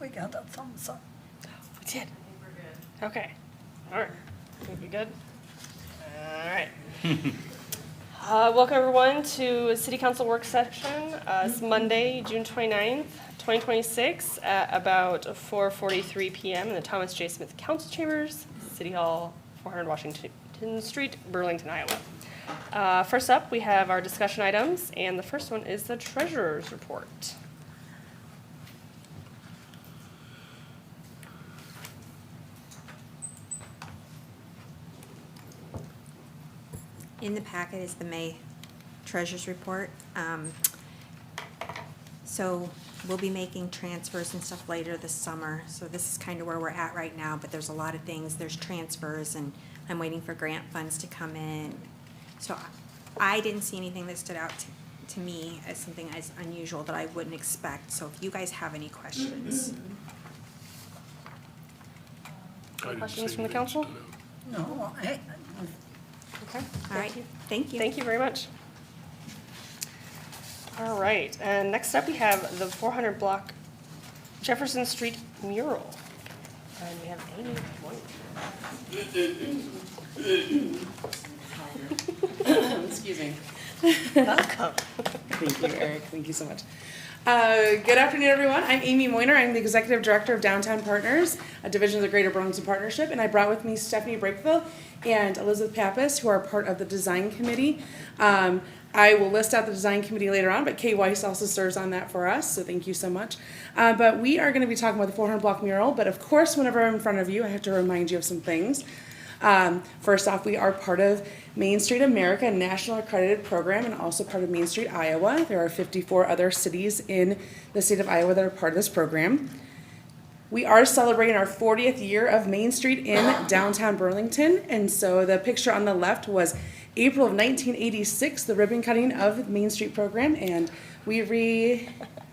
We got a thumbs up. We did. Okay. All right. Think we good? All right. Welcome everyone to City Council work session. It's Monday, June 29th, 2026 at about 4:43 p.m. in the Thomas J. Smith Council Chambers, City Hall, 400 Washington Street, Burlington, Iowa. First up, we have our discussion items, and the first one is the Treasurer's Report. In the packet is the May Treasurers Report. So we'll be making transfers and stuff later this summer. So this is kind of where we're at right now, but there's a lot of things. There's transfers, and I'm waiting for grant funds to come in. So I didn't see anything that stood out to me as something as unusual that I wouldn't expect. So if you guys have any questions. Any questions from the council? No, Okay. All right, thank you. Thank you very much. All right, and next up we have the 400 block Jefferson Street mural. And we have Amy White. Excuse me. Welcome. Thank you, Eric. Thank you so much. Good afternoon, everyone. I'm Amy Moyner. I'm the Executive Director of Downtown Partners, a division of the Greater Burlington Partnership, and I brought with me Stephanie Breakville and Elizabeth Pappas, who are part of the Design Committee. I will list out the Design Committee later on, but Kay Weiss also serves on that for us, so thank you so much. But we are going to be talking about the 400 block mural, but of course, whenever I'm in front of you, I have to remind you of some things. First off, we are part of Main Street America, a national accredited program, and also part of Main Street Iowa. There are 54 other cities in the state of Iowa that are part of this program. We are celebrating our 40th year of Main Street in downtown Burlington, and so the picture on the left was April of 1986, the ribbon cutting of the Main Street program, and we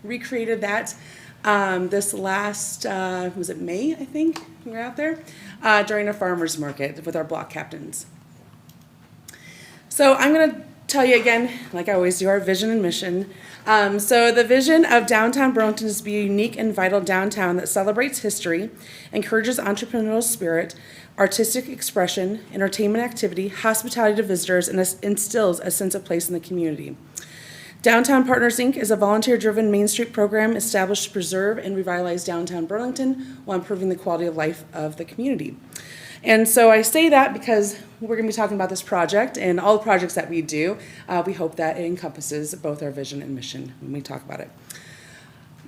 recreated that this last, was it May, I think, we were out there, during a farmer's market with our block captains. So I'm going to tell you again, like I always do, our vision and mission. So the vision of downtown Burlington is to be a unique and vital downtown that celebrates history, encourages entrepreneurial spirit, artistic expression, entertainment activity, hospitality to visitors, and instills a sense of place in the community. Downtown Partners, Inc. is a volunteer-driven Main Street program established to preserve and revitalize downtown Burlington while improving the quality of life of the community. And so I say that because we're going to be talking about this project and all the projects that we do. We hope that it encompasses both our vision and mission when we talk about it.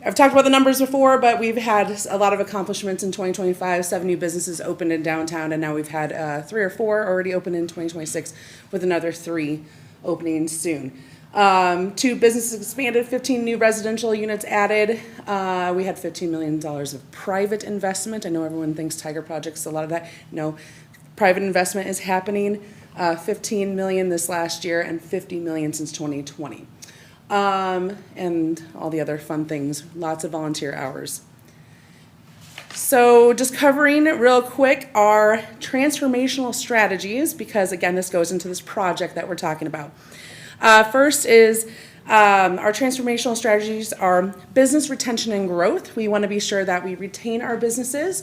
I've talked about the numbers before, but we've had a lot of accomplishments in 2025. 7 new businesses opened in downtown, and now we've had 3 or 4 already open in 2026 with another 3 opening soon. 2 businesses expanded, 15 new residential units added. We had $15 million of private investment. I know everyone thinks Tiger Project's a lot of that. No, private investment is happening. 15 million this last year and 50 million since 2020. And all the other fun things, lots of volunteer hours. So just covering real quick our transformational strategies, because again, this goes into this project that we're talking about. First is our transformational strategies are business retention and growth. We want to be sure that we retain our businesses.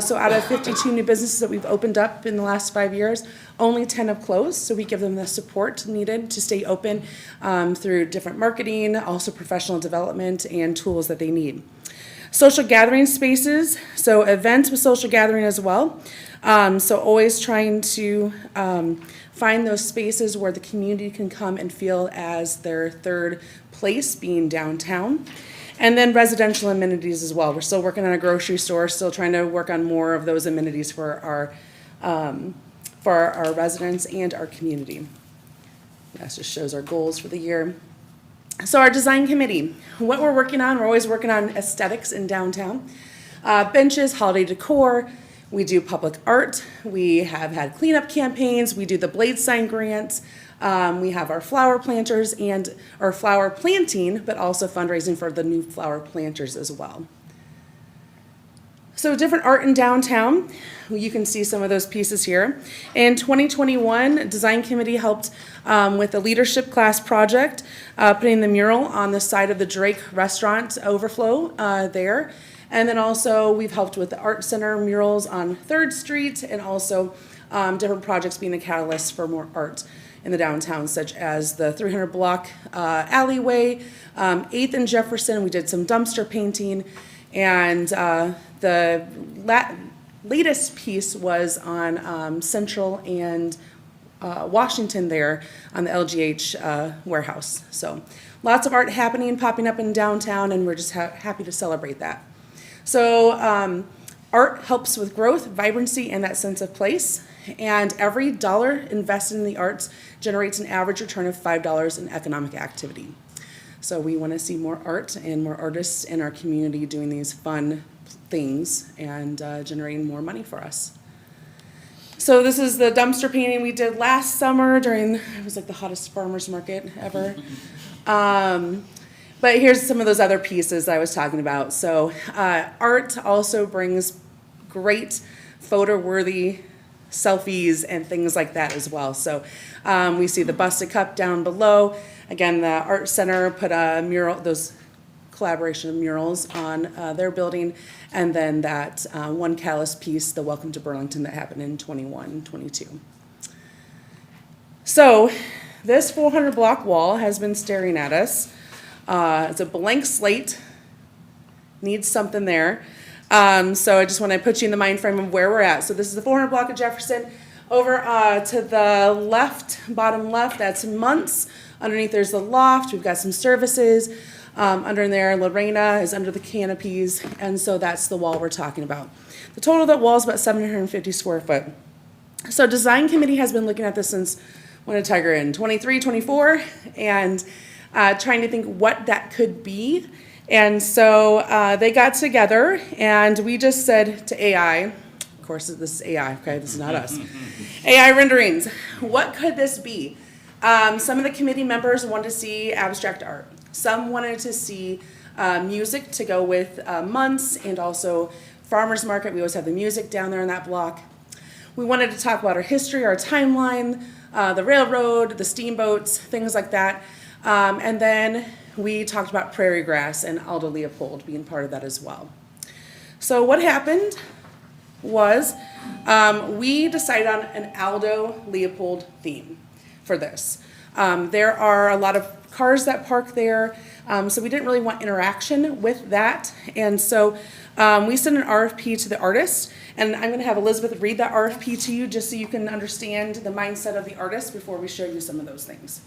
So out of 52 new businesses that we've opened up in the last 5 years, only 10 have closed. So we give them the support needed to stay open through different marketing, also professional development and tools that they need. Social gathering spaces, so events with social gathering as well. So always trying to find those spaces where the community can come and feel as their third place, being downtown. And then residential amenities as well. We're still working on a grocery store, still trying to work on more of those amenities for our residents and our community. That just shows our goals for the year. So our design committee, what we're working on, we're always working on aesthetics in downtown. Benches, holiday decor. We do public art. We have had cleanup campaigns. We do the Blade Sign grants. We have our flower planters and our flower planting, but also fundraising for the new flower planters as well. So different art in downtown. You can see some of those pieces here. In 2021, Design Committee helped with a leadership class project, putting the mural on the side of the Drake restaurant overflow there. And then also, we've helped with the Art Center murals on 3rd Street, and also different projects being a catalyst for more art in the downtown, such as the 300 block alleyway, 8th and Jefferson. We did some dumpster painting, and the latest piece was on Central and Washington there on the LGH warehouse. So lots of art happening, popping up in downtown, and we're just happy to celebrate that. So art helps with growth, vibrancy, and that sense of place. And every dollar invested in the arts generates an average return of $5 in economic activity. So we want to see more art and more artists in our community doing these fun things and generating more money for us. So this is the dumpster painting we did last summer during, it was like the hottest farmer's market ever. But here's some of those other pieces I was talking about. So art also brings great photo-worthy selfies and things like that as well. So we see the busted cup down below. Again, the Art Center put a mural, those collaboration of murals on their building, and then that one catalyst piece, the Welcome to Burlington, that happened in 21-22. So this 400 block wall has been staring at us. It's a blank slate, needs something there. So I just want to put you in the mind frame of where we're at. So this is the 400 block of Jefferson. Over to the left, bottom left, that's Muntz. Underneath there's the loft. We've got some services. Under there, Lorena is under the canopies. And so that's the wall we're talking about. The total of that wall is about 750 square foot. So design committee has been looking at this since, when did Tiger in? 23, 24, and trying to think what that could be. And so they got together, and we just said to AI, of course this is AI, okay, this is not us, AI renderings, what could this be? Some of the committee members wanted to see abstract art. Some wanted to see music to go with months, and also farmers market. We always have the music down there in that block. We wanted to talk about our history, our timeline, the railroad, the steamboats, things like that. And then we talked about prairie grass and Aldo Leopold being part of that as well. So what happened was we decided on an Aldo Leopold theme for this. There are a lot of cars that park there, so we didn't really want interaction with that. And so we sent an RFP to the artist, and I'm going to have Elizabeth read that RFP to you just so you can understand the mindset of the artist before we show you some of those things.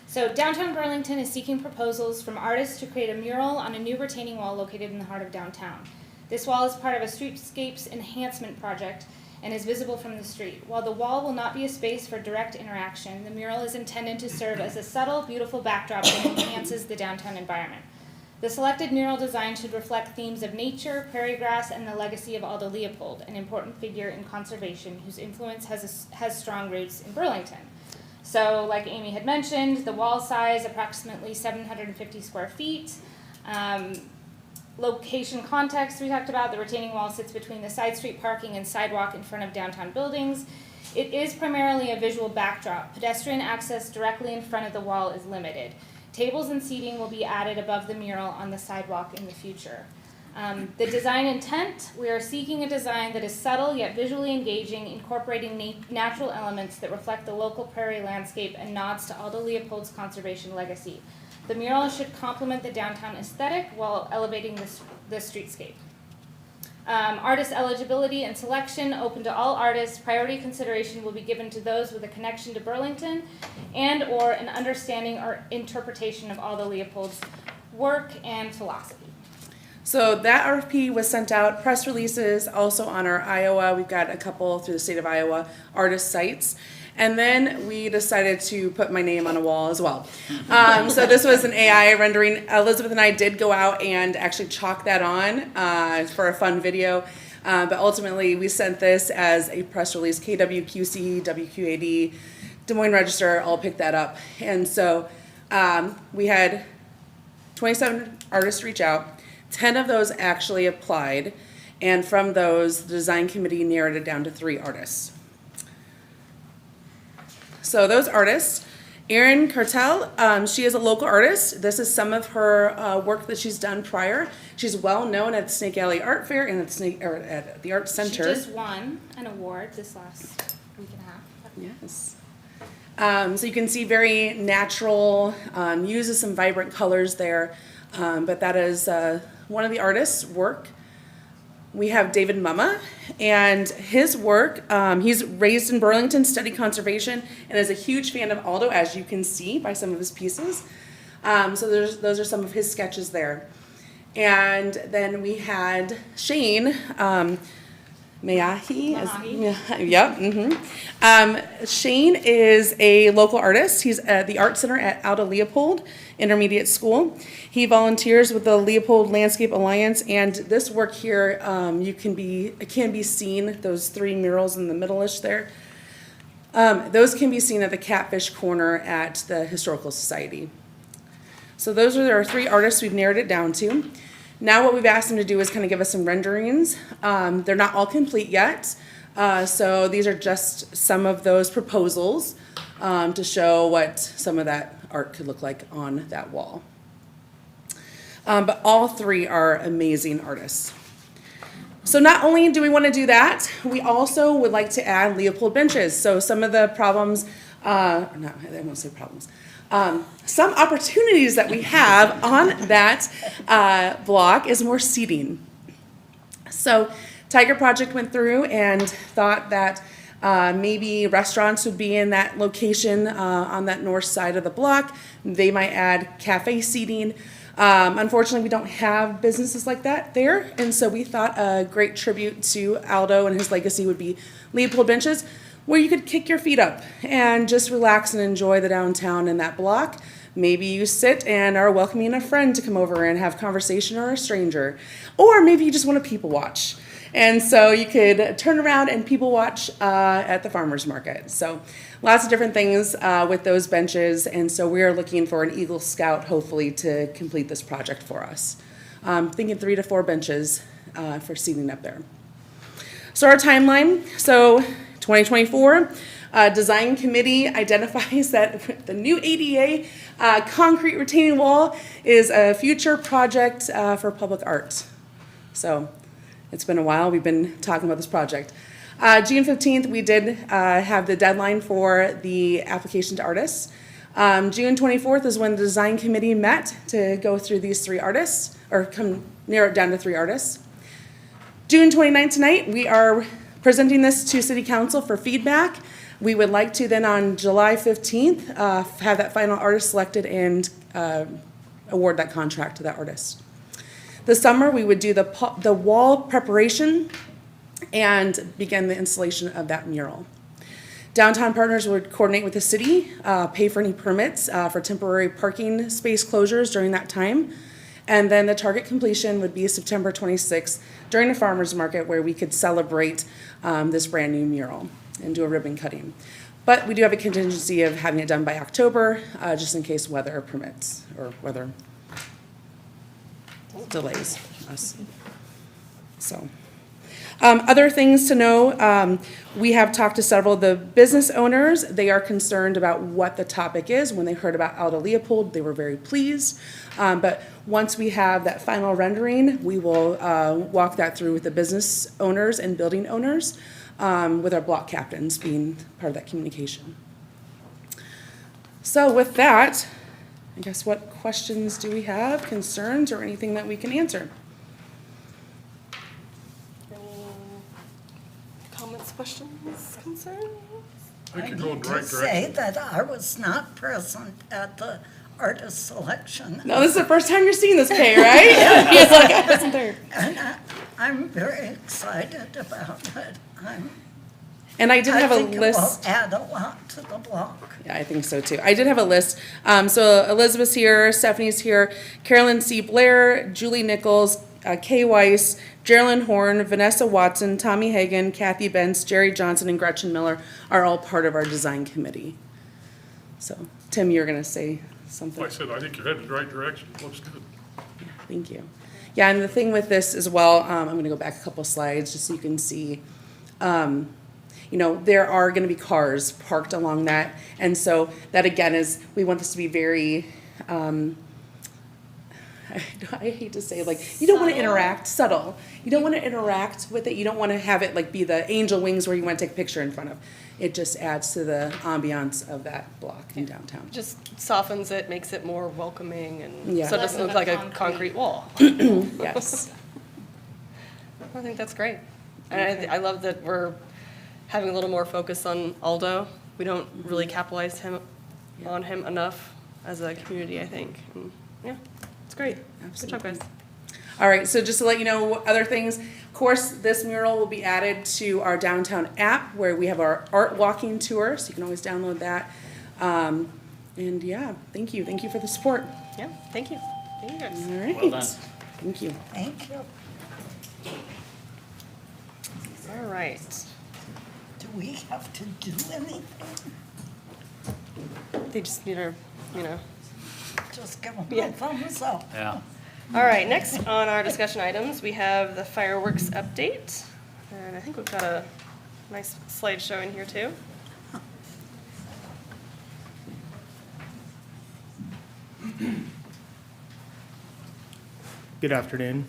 So downtown Burlington is seeking proposals from artists to create a mural on a new retaining wall located in the heart of downtown. This wall is part of a streetscapes enhancement project and is visible from the street. While the wall will not be a space for direct interaction, the mural is intended to serve as a subtle, beautiful backdrop that enhances the downtown environment. The selected mural design should reflect themes of nature, prairie grass, and the legacy of Aldo Leopold, an important figure in conservation whose influence has strong roots in Burlington. So, like Amy had mentioned, the wall size approximately 750 square feet. Location context, we talked about, the retaining wall sits between the side street parking and sidewalk in front of downtown buildings. It is primarily a visual backdrop. Pedestrian access directly in front of the wall is limited. Tables and seating will be added above the mural on the sidewalk in the future. The design intent, we are seeking a design that is subtle yet visually engaging, incorporating natural elements that reflect the local prairie landscape and nods to Aldo Leopold's conservation legacy. The mural should complement the downtown aesthetic while elevating the streetscape. Artist eligibility and selection, open to all artists. Priority consideration will be given to those with a connection to Burlington and or an understanding or interpretation of Aldo Leopold's work and philosophy. So that RFP was sent out, press releases also on our Iowa, we've got a couple through the state of Iowa, artist sites. And then we decided to put my name on a wall as well. So this was an AI rendering. Elizabeth and I did go out and actually chalk that on for a fun video. But ultimately, we sent this as a press release. KWQC, WQAD, Des Moines Register all picked that up. And so we had 27 artists reach out. 10 of those actually applied. And from those, the design committee narrowed it down to 3 artists. So those artists Erin Cartel, she is a local artist. This is some of her work that she's done prior. She's well known at the Snake Alley Art Fair and at the Art Center. She just won an award this last week and a half. Yes. So you can see very natural, uses some vibrant colors there, but that is one of the artist's work. We have David Mumma, and his work, he's raised in Burlington, studied conservation, and is a huge fan of Aldo, as you can see by some of his pieces. So those are some of his sketches there. And then we had Shane, Mayahi. Yep. Shane is a local artist. He's at the Art Center at Aldo Leopold Intermediate School. He volunteers with the Leopold Landscape Alliance, and this work here, it can be seen, those 3 murals in the middle-ish there. Those can be seen at the Catfish Corner at the Historical Society. So those are our 3 artists we've narrowed it down to. Now what we've asked them to do is kind of give us some renderings. They're not all complete yet, so these are just some of those proposals to show what some of that art could look like on that wall. But all 3 are amazing artists. So not only do we want to do that, we also would like to add Leopold benches. So some of the problems, I won't say problems, some opportunities that we have on that block is more seating. So Tiger Project went through and thought that maybe restaurants would be in that location on that north side of the block. They might add cafe seating. Unfortunately, we don't have businesses like that there, and so we thought a great tribute to Aldo and his legacy would be Leopold benches, where you could kick your feet up and just relax and enjoy the downtown in that block. Maybe you sit and are welcoming a friend to come over and have conversation, or a stranger, or maybe you just want to people watch. And so you could turn around and people watch at the farmer's market. So lots of different things with those benches. And so we're looking for an Eagle Scout, hopefully, to complete this project for us. Thinking 3 to 4 benches for seating up there. So our timeline, so 2024, Design Committee identifies that the new ADA concrete retaining wall is a future project for public art. So it's been a while. We've been talking about this project. June 15th, we did have the deadline for the application to artists. June 24th is when the design committee met to go through these 3 artists, or narrow it down to 3 artists. June 29th tonight, we are presenting this to City Council for feedback. We would like to then on July 15th have that final artist selected and award that contract to that artist. This summer, we would do the wall preparation and begin the installation of that mural. Downtown Partners would coordinate with the city, pay for any permits for temporary parking space closures during that time. And then the target completion would be September 26th during the farmer's market, where we could celebrate this brand new mural and do a ribbon cutting. But we do have a contingency of having it done by October, just in case weather permits or weather delays us. So, other things to know, we have talked to several of the business owners. They are concerned about what the topic is. When they heard about Aldo Leopold, they were very pleased. But once we have that final rendering, we will walk that through with the business owners and building owners, with our block captains being part of that communication. So with that, I guess what questions do we have, concerns, or anything that we can answer? Any comments, questions, concerns? I I could go in need the right to say direction. that I was not present at the artist selection. No, this is the first time you're seeing this, Kay, right? He's like, I wasn't there. And I'm very excited about it. And I did have a I think it list. will add a lot to the block. Yeah, I think so too. I did have a list. So Elizabeth's here, Stephanie's here, Carolyn C. Blair, Julie Nichols, Kay Weiss, Geraldine Horn, Vanessa Watson, Tommy Hagan, Kathy Bentz, Jerry Johnson, and Gretchen Miller are all part of our design committee. So, Tim, you're going to say something? Like I said, I think you're headed in the right direction. Looks good. Thank you. Yeah, and the thing with this as well, I'm going to go back a couple slides just so you can see. there are going to be cars parked along that. And so that again is, we want this to be very, I hate to say, like, you don't want to interact, subtle. You don't want to interact with it. You don't want to have it like be the angel wings where you want to take a picture in front of. It just adds to the ambiance of that block in downtown. Just softens it, makes it more welcoming, and Yeah. so it doesn't Less look of like a a concrete concrete. wall. Yes. I think that's great. And I love that we're having a little more focus on Aldo. We don't really capitalize on him enough as a community, I think. And, yeah, it's great. Good job, guys. All right, so just to let you know other things, of course, this mural will be added to our downtown app where we have our art walking tour, so you can always download that. And yeah, thank you. Thank you for the support. Yeah, thank you. Thank you, guys. All right. Well done. Thank you. Thank you. All right. Do we have to do anything? They just need our, Just give them Yeah. a thumbs up. Yeah. All right, next on our discussion items, we have the fireworks update. And I think we've got a nice slideshow in here too. Good afternoon.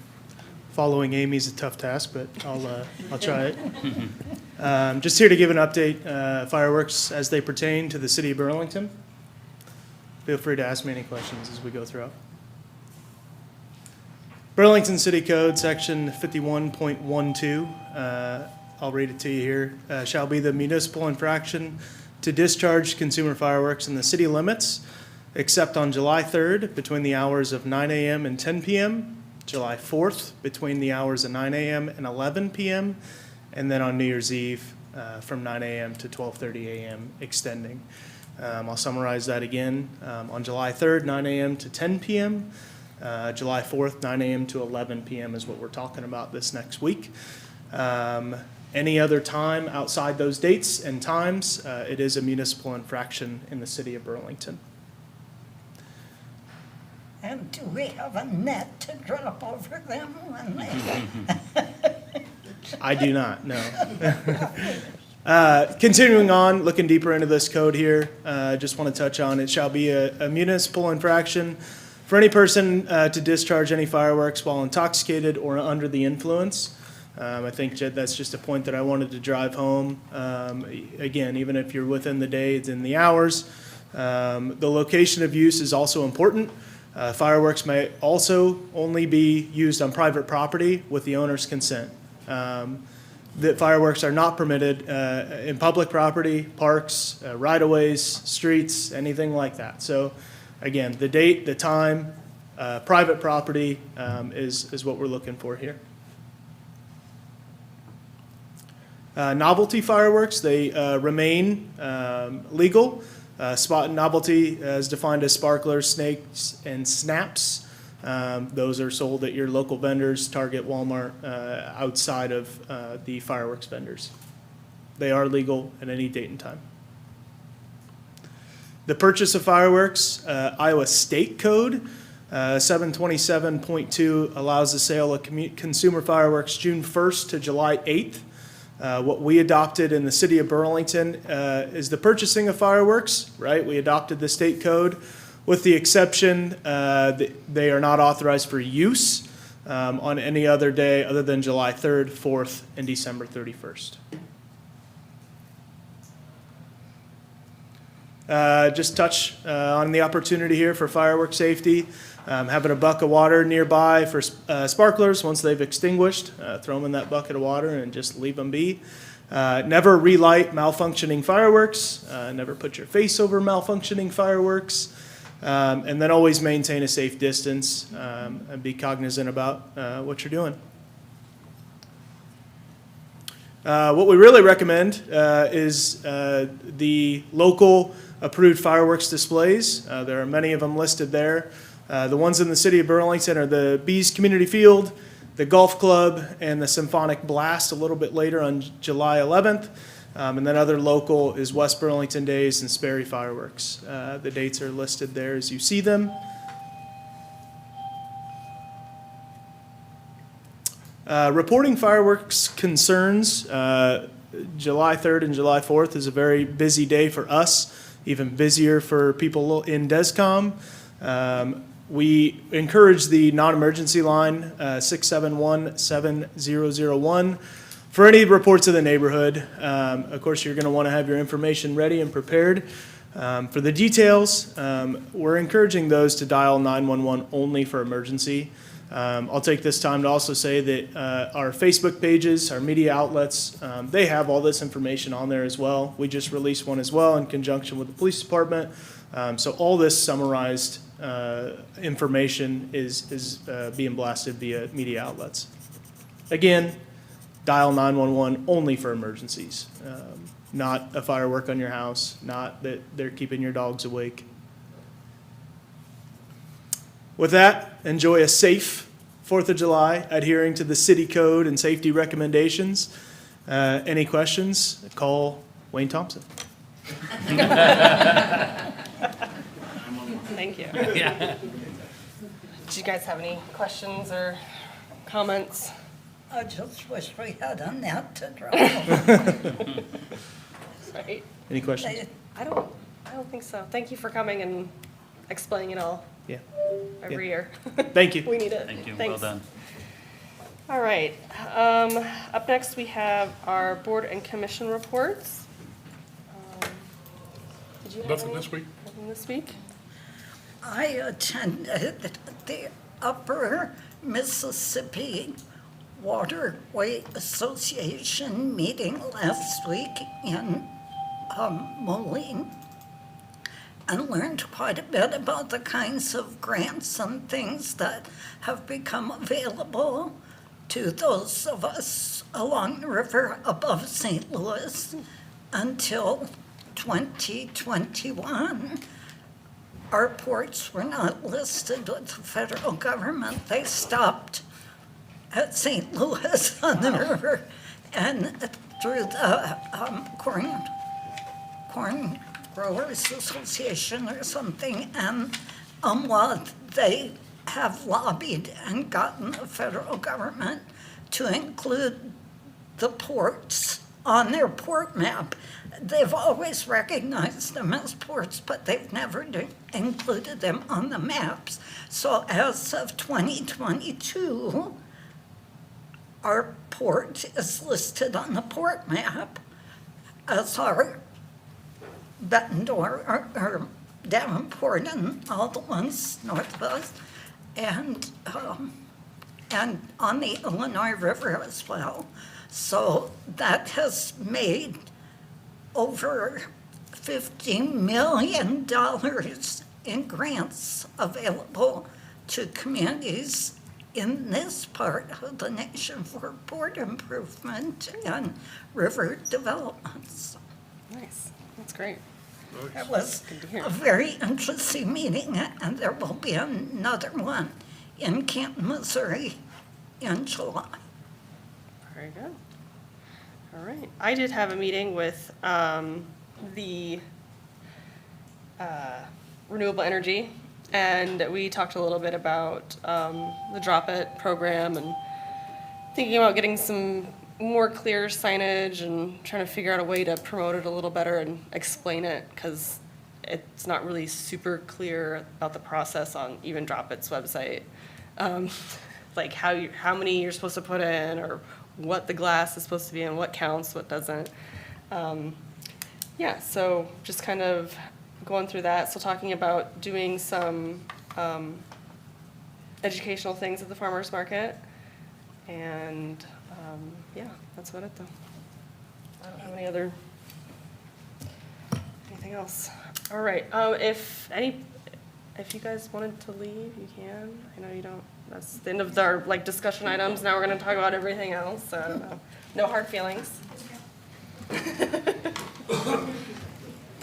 Following Amy's a tough task, but I'll try it. Just here to give an update, fireworks as they pertain to the city of Burlington. Feel free to ask me any questions as we go through. Burlington City Code, section 51.12, I'll read it to you here, shall be the municipal infraction to discharge consumer fireworks in the city limits, except on July 3rd between the hours of 9 a.m. and 10 p.m., July 4th between the hours of 9 a.m. and 11 p.m., and then on New Year's Eve from 9 a.m. to 12:30 a.m. extending. I'll summarize that again. On July 3rd, 9 a.m. to 10 p.m., July 4th, 9 a.m. to 11 p.m. is what we're talking about this next week. Any other time outside those dates and times, it is a municipal infraction in the city of Burlington. And do we have a net to drop over them when they? I do not, no. Continuing on, looking deeper into this code here, just want to touch on, it shall be a municipal infraction for any person to discharge any fireworks while intoxicated or under the influence. I think that's just a point that I wanted to drive home. Again, even if you're within the days and the hours, the location of use is also important. Fireworks may also only be used on private property with the owner's consent. That fireworks are not permitted in public property, parks, right-of-ways, streets, anything like that. So again, the date, the time, private property is what we're looking for here. Novelty fireworks, they remain legal. Spot novelty is defined as sparklers, snakes, and snaps. Those are sold at your local vendors, Target, Walmart, outside of the fireworks vendors. They are legal at any date and time. The purchase of fireworks, Iowa State Code 727.2 allows the sale of consumer fireworks June 1st to July 8th. What we adopted in the city of Burlington is the purchasing of fireworks, right? We adopted the state code with the exception that they are not authorized for use on any other day other than July 3rd, 4th, and December 31st. Just touch on the opportunity here for firework safety. Having a bucket of water nearby for sparklers once they've extinguished, throw them in that bucket of water and just leave them be. Never relight malfunctioning fireworks. Never put your face over malfunctioning fireworks. And then always maintain a safe distance and be cognizant about what you're doing. What we really recommend is the local approved fireworks displays. There are many of them listed there. The ones in the city of Burlington are the Bees Community Field, the Golf Club, and the Symphonic Blast a little bit later on July 11th. And then other local is West Burlington Days and Sperry Fireworks. The dates are listed there as you see them. Reporting fireworks concerns July 3rd and July 4th is a very busy day for us, even busier for people in DESCOM. We encourage the non-emergency line, 671-7001, for any reports of the neighborhood. Of course, you're going to want to have your information ready and prepared. For the details, we're encouraging those to dial 911 only for emergency. I'll take this time to also say that our Facebook pages, our media outlets, they have all this information on there as well. We just released one as well in conjunction with the police department. So all this summarized information is being blasted via media outlets. Again, dial 911 only for emergencies, not a firework on your house, not that they're keeping your dogs awake. With that, enjoy a safe 4th of July, adhering to the city code and safety recommendations. Any questions? Call Wayne Thompson. Thank you. Yeah. Do you guys have any questions or comments? I just wish we had a net to draw. Right? Any questions? I don't think so. Thank you for coming and explaining it all Yeah. every year. Thank you. We need it. Thank you, well Thanks. done. All right. Up next, we have our board and commission reports. Did you have Nothing any? this week? Nothing this week? I attended the Upper Mississippi Waterway Association meeting last week in Moline, and learned quite a bit about the kinds of grants and things that have become available to those of us along the river above St. Louis until 2021. Our ports were not listed with the federal government. They stopped at St. Louis on the river and through the Corn Growers Association or something. And while they have lobbied and gotten the federal government to include the ports on their port map, they've always recognized them as ports, but they've never included them on the maps. So as of 2022, our port is listed on the port map as our Bettendorf or Davenport and all the ones north of us, and on the Illinois River as well. So that has made over $50 million in grants available to communities in this part of the nation for port improvement and river developments. Nice. That's great. It was Good to hear. a very interesting meeting, and there will be another one in Canton, Missouri in July. Very good. All right. I did have a meeting with the renewable energy, and we talked a little bit about the Drop It program and thinking about getting some more clear signage and trying to figure out a way to promote it a little better and explain it, because it's not really super clear about the process on even Drop It's website. Like how many you're supposed to put in, or what the glass is supposed to be and what counts, what doesn't. Yeah, so just kind of going through that. So talking about doing some educational things at the farmer's market. And yeah, that's about it though. I don't have anything else. All right, if you guys wanted to leave, you can. I know you don't. That's the end of our discussion items. Now we're gonna talk about everything else. So I don't know. No hard feelings.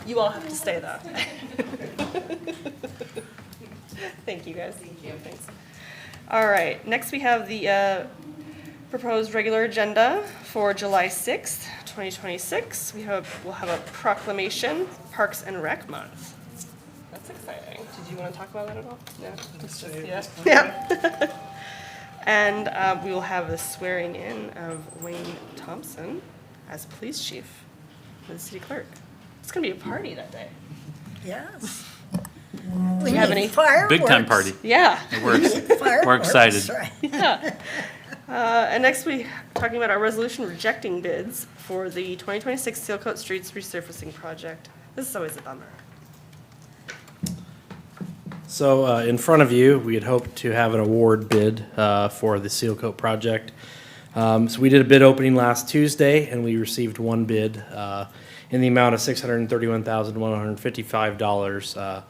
You all have to stay though. Thank you guys. Thank you. Thanks. All right. Next we have the proposed regular agenda for July 6th, 2026. We'll have a proclamation, Parks and Rec Month. That's exciting. Did you want to talk about that at all? No? It's just, yeah. And we will have the swearing in of Wayne Thompson. as police chief for the city clerk. It's gonna be a party that day. Yes. Do you have any? Big time party. Yeah. We're excited. And next we talking about our resolution rejecting bids for the 2026 Seal Coat Streets resurfacing project. This is always a bummer. So in front of you, we had hoped to have an award bid for the Seal Coat project. So we did a bid opening last Tuesday, and we received one bid in the amount of $631,155.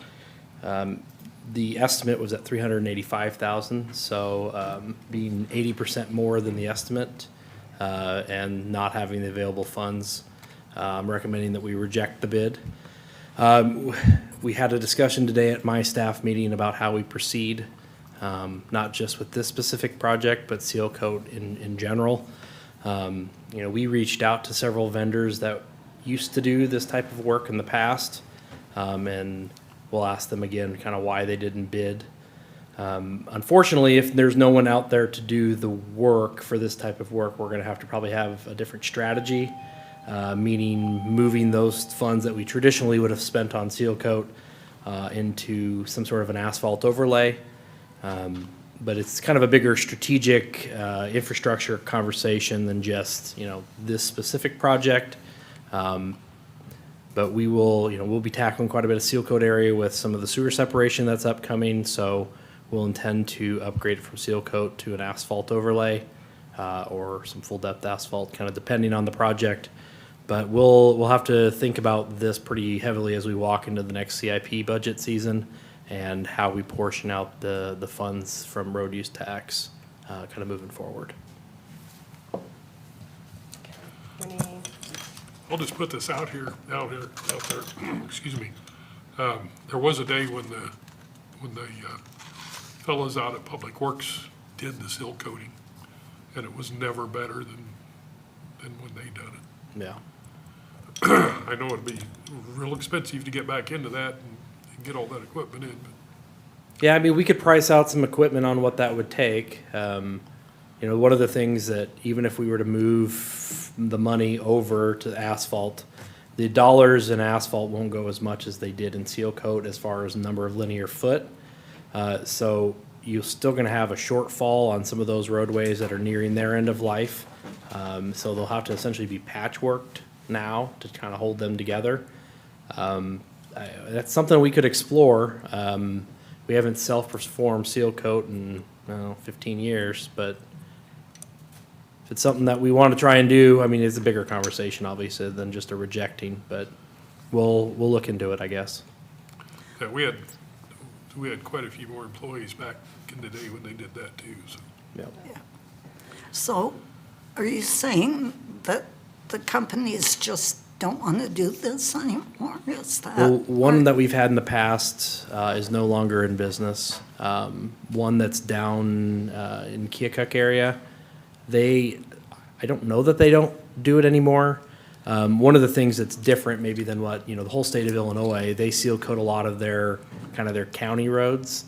The estimate was at $385,000, so being 80% more than the estimate and not having the available funds, I'm recommending that we reject the bid. We had a discussion today at my staff meeting about how we proceed, not just with this specific project, but Seal Coat in general. We reached out to several vendors that used to do this type of work in the past, and we'll ask them again kind of why they didn't bid. Unfortunately, if there's no one out there to do the work for this type of work, we're going to have to probably have a different strategy. Meaning moving those funds that we traditionally would have spent on Seal Coat into some sort of an asphalt overlay. But it's kind of a bigger strategic infrastructure conversation than just, this specific project. But we will, we'll be tackling quite a bit of Seal Coat area with some of the sewer separation that's upcoming. So we'll intend to upgrade it from Seal Coat to an asphalt overlay or some full depth asphalt, kind of depending on the project. But we'll have to think about this pretty heavily as we walk into the next CIP budget season and how we portion out the funds from road use tax kind of moving forward. Any- I'll just put this out there, excuse me. There was a day when the fellows out at Public Works did the seal coating, and it was never better than when they done it. Yeah. I know it'd be real expensive to get back into that and get all that equipment in, but Yeah, I mean, we could price out some equipment on what that would take. One of the things that even if we were to move the money over to asphalt, the dollars in asphalt won't go as much as they did in Seal Coat as far as number of linear foot. So you're still going to have a shortfall on some of those roadways that are nearing their end of life. So they'll have to essentially be patchworked now to kind of hold them together. That's something we could explore. We haven't self-performed Seal Coat in 15 years, but if it's something that we want to try and do, I mean, it's a bigger conversation, obviously, than just a rejecting, but we'll look into it, I guess. yeah, we had quite a few more employees back in the day when they did that too, so. Yep. So are you saying that the companies just don't want to do this anymore? Is that? Well, one that we've had in the past is no longer in business. One that's down in Keokuk area, I don't know that they don't do it anymore. One of the things that's different maybe than what, the whole state of Illinois, they seal coat a lot of their county roads.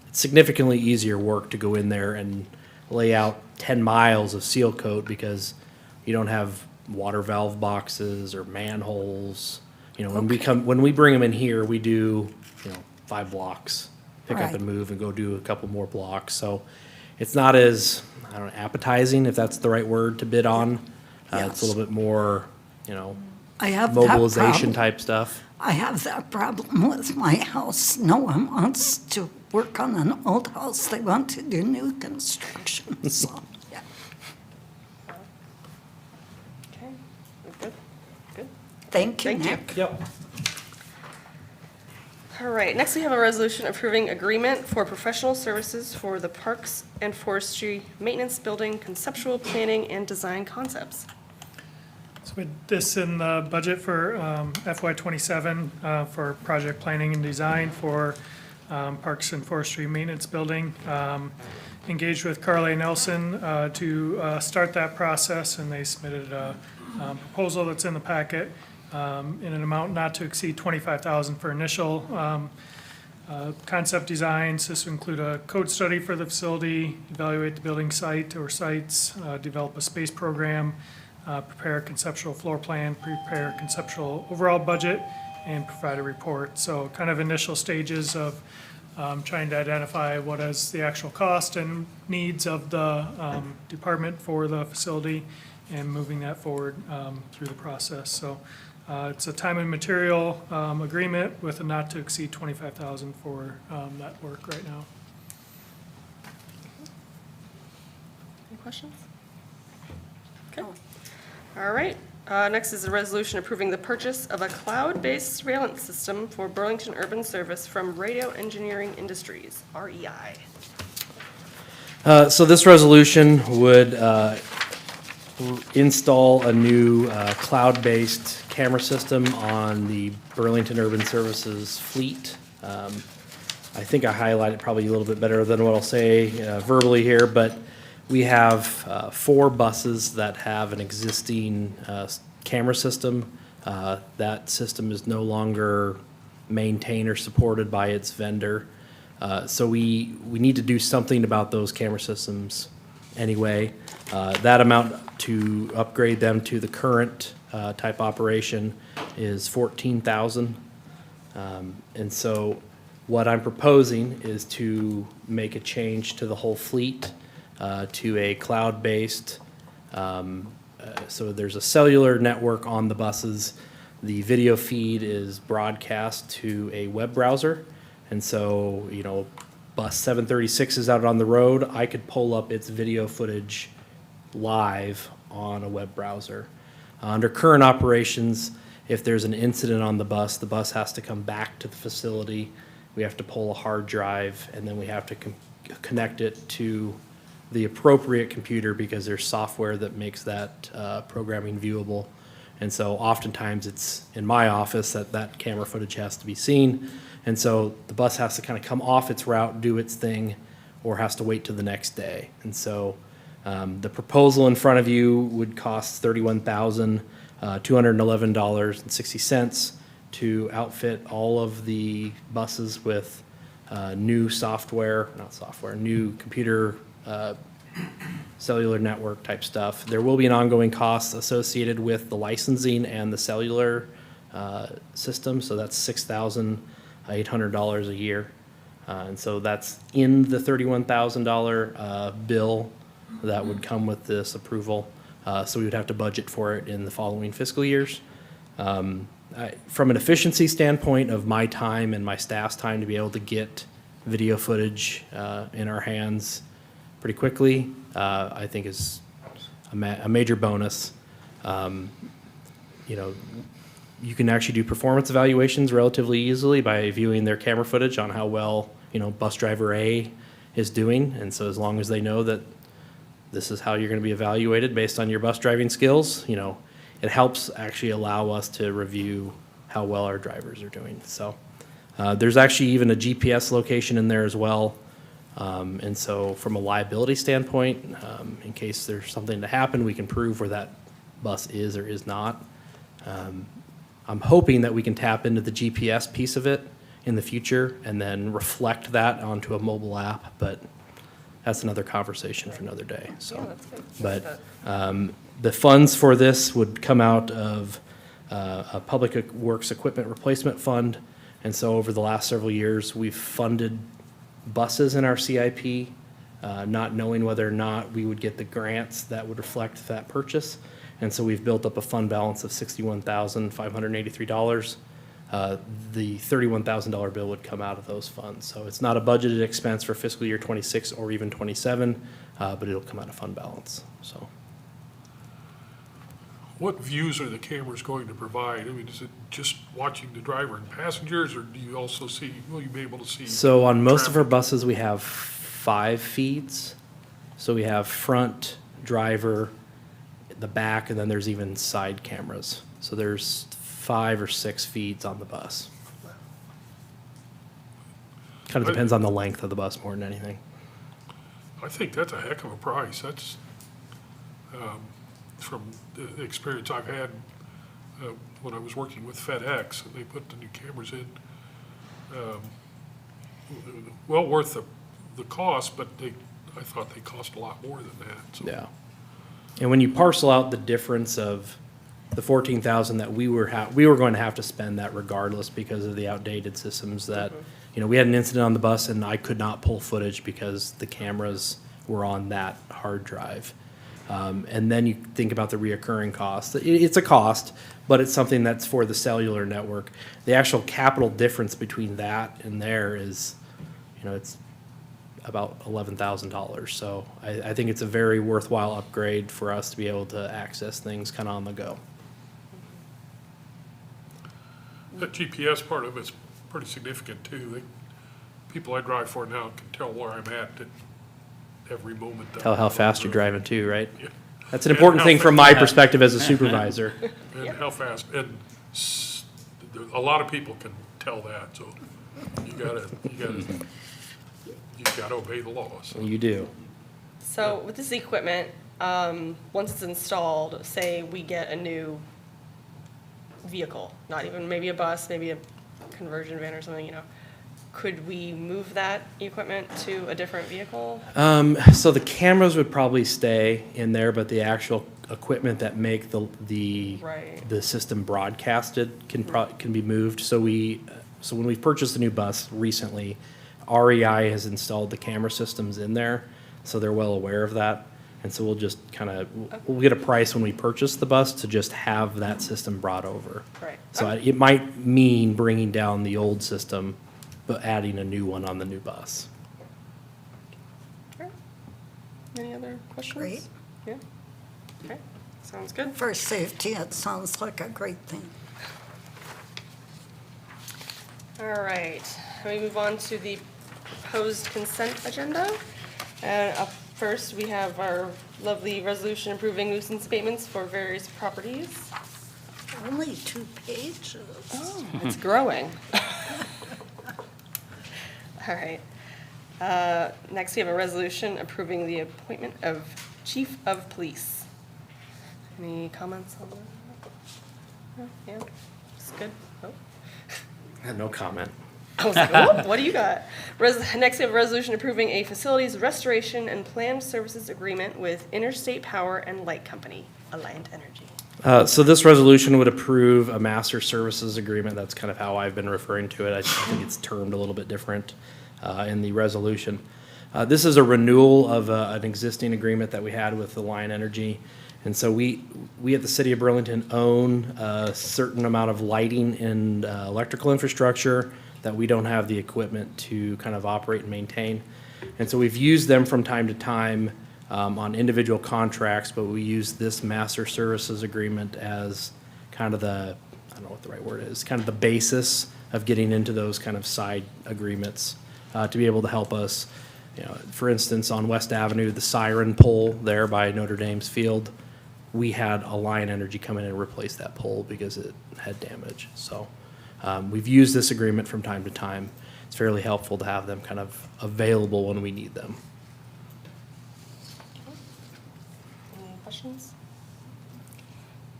It's significantly easier work to go in there and lay out 10 miles of seal coat because you don't have water valve boxes or manholes. When we bring them in here, we do, 5 blocks, pick up Right. and move and go do a couple more blocks. So it's not as, appetizing, if that's the right word to bid on. It's a little bit more, I have that mobilization problem. type stuff. I have that problem with my house. No one wants to work on an old house. They want to do new construction, so, yeah. Okay, we're good, good. Thank you, Thank you. Nick. Yep. All right, next we have a resolution approving agreement for professional services for the Parks and Forestry Maintenance Building Conceptual Planning and Design Concepts. So with this in the budget for FY '27 for project planning and design for Parks and Forestry Maintenance Building. Engaged with Carly Nelson to start that process, and they submitted a proposal that's in the packet in an amount not to exceed $25,000 for initial concept designs. This will include a code study for the facility, evaluate the building site or sites, develop a space program, prepare a conceptual floor plan, prepare a conceptual overall budget, and provide a report. So kind of initial stages of trying to identify what is the actual cost and needs of the department for the facility and moving that forward through the process. So it's a time and material agreement with a not to exceed $25,000 for that work right now. Any questions? Okay. All right. Next is a resolution approving the purchase of a cloud-based surveillance system for Burlington Urban Service from Radio Engineering Industries, REI. So this resolution would install a new cloud-based camera system on the Burlington Urban Services fleet. I think I highlighted probably a little bit better than what I'll say verbally here, but we have 4 buses that have an existing camera system. That system is no longer maintained or supported by its vendor. So we need to do something about those camera systems anyway. That amount to upgrade them to the current type operation is $14,000. And so what I'm proposing is to make a change to the whole fleet to a cloud-based, so there's a cellular network on the buses. The video feed is broadcast to a web browser. And so, you know, bus 736 is out on the road. I could pull up its video footage live on a web browser. Under current operations, if there's an incident on the bus has to come back to the facility. We have to pull a hard drive, and then we have to connect it to the appropriate computer because there's software that makes that programming viewable. And so oftentimes it's in my office that camera footage has to be seen. And so the bus has to kind of come off its route, do its thing, or has to wait till the next day. And so the proposal in front of you would cost $31,211.60 to outfit all of the buses with new new computer cellular network type stuff. There will be an ongoing cost associated with the licensing and the cellular system, so that's $6,800 a year. And so that's in the $31,000 bill that would come with this approval. So we would have to budget for it in the following fiscal years. From an efficiency standpoint of my time and my staff's time to be able to get video footage in our hands pretty quickly, I think is a major bonus. You know, you can actually do performance evaluations relatively easily by viewing their camera footage on how well, you know, bus driver A is doing. And so as long as they know that this is how you're going to be evaluated based on your bus driving skills, you know, it helps actually allow us to review how well our drivers are doing. So there's actually even a GPS location in there as well. And so from a liability standpoint, in case there's something to happen, we can prove where that bus is or is not. I'm hoping that we can tap into the GPS piece of it in the future and then reflect that onto a mobile app, but that's another conversation for another day. So, Yeah, that's good. but the funds for this would come out of a Public Works Equipment Replacement Fund. And so over the last several years, we've funded buses in our CIP, not knowing whether or not we would get the grants that would reflect that purchase. And so we've built up a fund balance of $61,583. The $31,000 bill would come out of those funds. So it's not a budgeted expense for fiscal year 26 or even 27, but it'll come out of fund balance, so. What views are the cameras going to provide? I mean, is it just watching the driver and passengers, or do you also will you be able to see? So on most of our traffic? buses, we have 5 feeds. So we have front, driver, the back, and then there's even side cameras. So there's 5 or 6 feeds on the bus. Kind of depends on the length of the bus more than anything. I think that's a heck of a price. That's, from the experience I've had when I was working with FedEx, and they put the new cameras in. Well worth the cost, but I thought they cost a lot more than that. So, Yeah. And when you parcel out the difference of the 14,000 that we were going to have to spend that regardless because of the outdated systems that, you know, we had an incident on the bus and I could not pull footage because the cameras were on that hard drive. And then you think about the reoccurring cost. It's a cost, but it's something that's for the cellular network. The actual capital difference between that and there is, you know, it's about $11,000. So I think it's a very worthwhile upgrade for us to be able to access things kind of on the go. That GPS part of it's pretty significant too. People I drive for now can tell where I'm at every moment. Tell how fast you're driving too, right? Yeah. That's an important thing from my perspective as a supervisor. And how fast, and a lot of people can tell that, so you gotta obey the laws. You do. So with this equipment, once it's installed, say we get a new vehicle, not even maybe a bus, maybe a conversion van or something, you know, could we move that equipment to a different vehicle? So the cameras would probably stay in there, but the actual equipment that make Right. the system broadcasted can be moved. So when we purchased a new bus recently, REI has installed the camera systems in there, so they're well aware of that. And so we'll just we'll get a price when we purchase the bus to just have that system brought over. Right. So it might mean bringing down the old system, but adding a new one on the new bus. Okay. Any other questions? Great. Yeah. Okay, sounds good. For safety, it sounds like a great thing. All right, we move on to the proposed consent agenda. And up first, we have our lovely resolution approving nuisance abatements for various properties. Only 2 pages. Oh, it's growing. All right. Next, we have a resolution approving the appointment of chief of police. Any comments on that? No? Yeah, it's good. Oh. I had no comment. I was like, oh, what do you got? Next, we have a resolution approving a facilities restoration and planned services agreement with Interstate Power and Light Company, Alliant Energy. So this resolution would approve a master services agreement. That's kind of how I've been referring to it. I think it's termed a little bit different in the resolution. This is a renewal of an existing agreement that we had with Alliant Energy. And so we at the City of Burlington own a certain amount of lighting and electrical infrastructure that we don't have the equipment to kind of operate and maintain. And so we've used them from time to time on individual contracts, but we use this master services agreement as kind of the, I don't know what the right word is, kind of the basis of getting into those kind of side agreements to be able to help us. You know, for instance, on West Avenue, the siren pole there by Notre Dame's field, we had Alliant Energy come in and replace that pole because it had damage. So we've used this agreement from time to time. It's fairly helpful to have them kind of available when we need them. Any questions?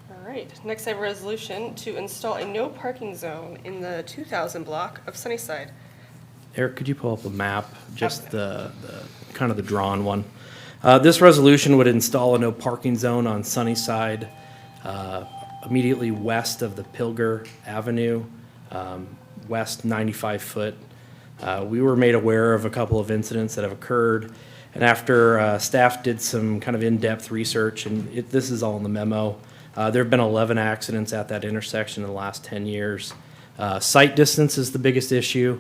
All right, next I have a resolution to install a no parking zone in the 2000 block of Sunnyside. Eric, could you pull up a map, just the kind of the drawn one? This resolution would install a no parking zone on Sunnyside, immediately west of the Pilger Avenue, west 95 foot. We were made aware of a couple of incidents that have occurred, and after staff did some kind of in-depth research, and this is all in the memo, there have been 11 accidents at that intersection in the last 10 years. Sight distance is the biggest issue.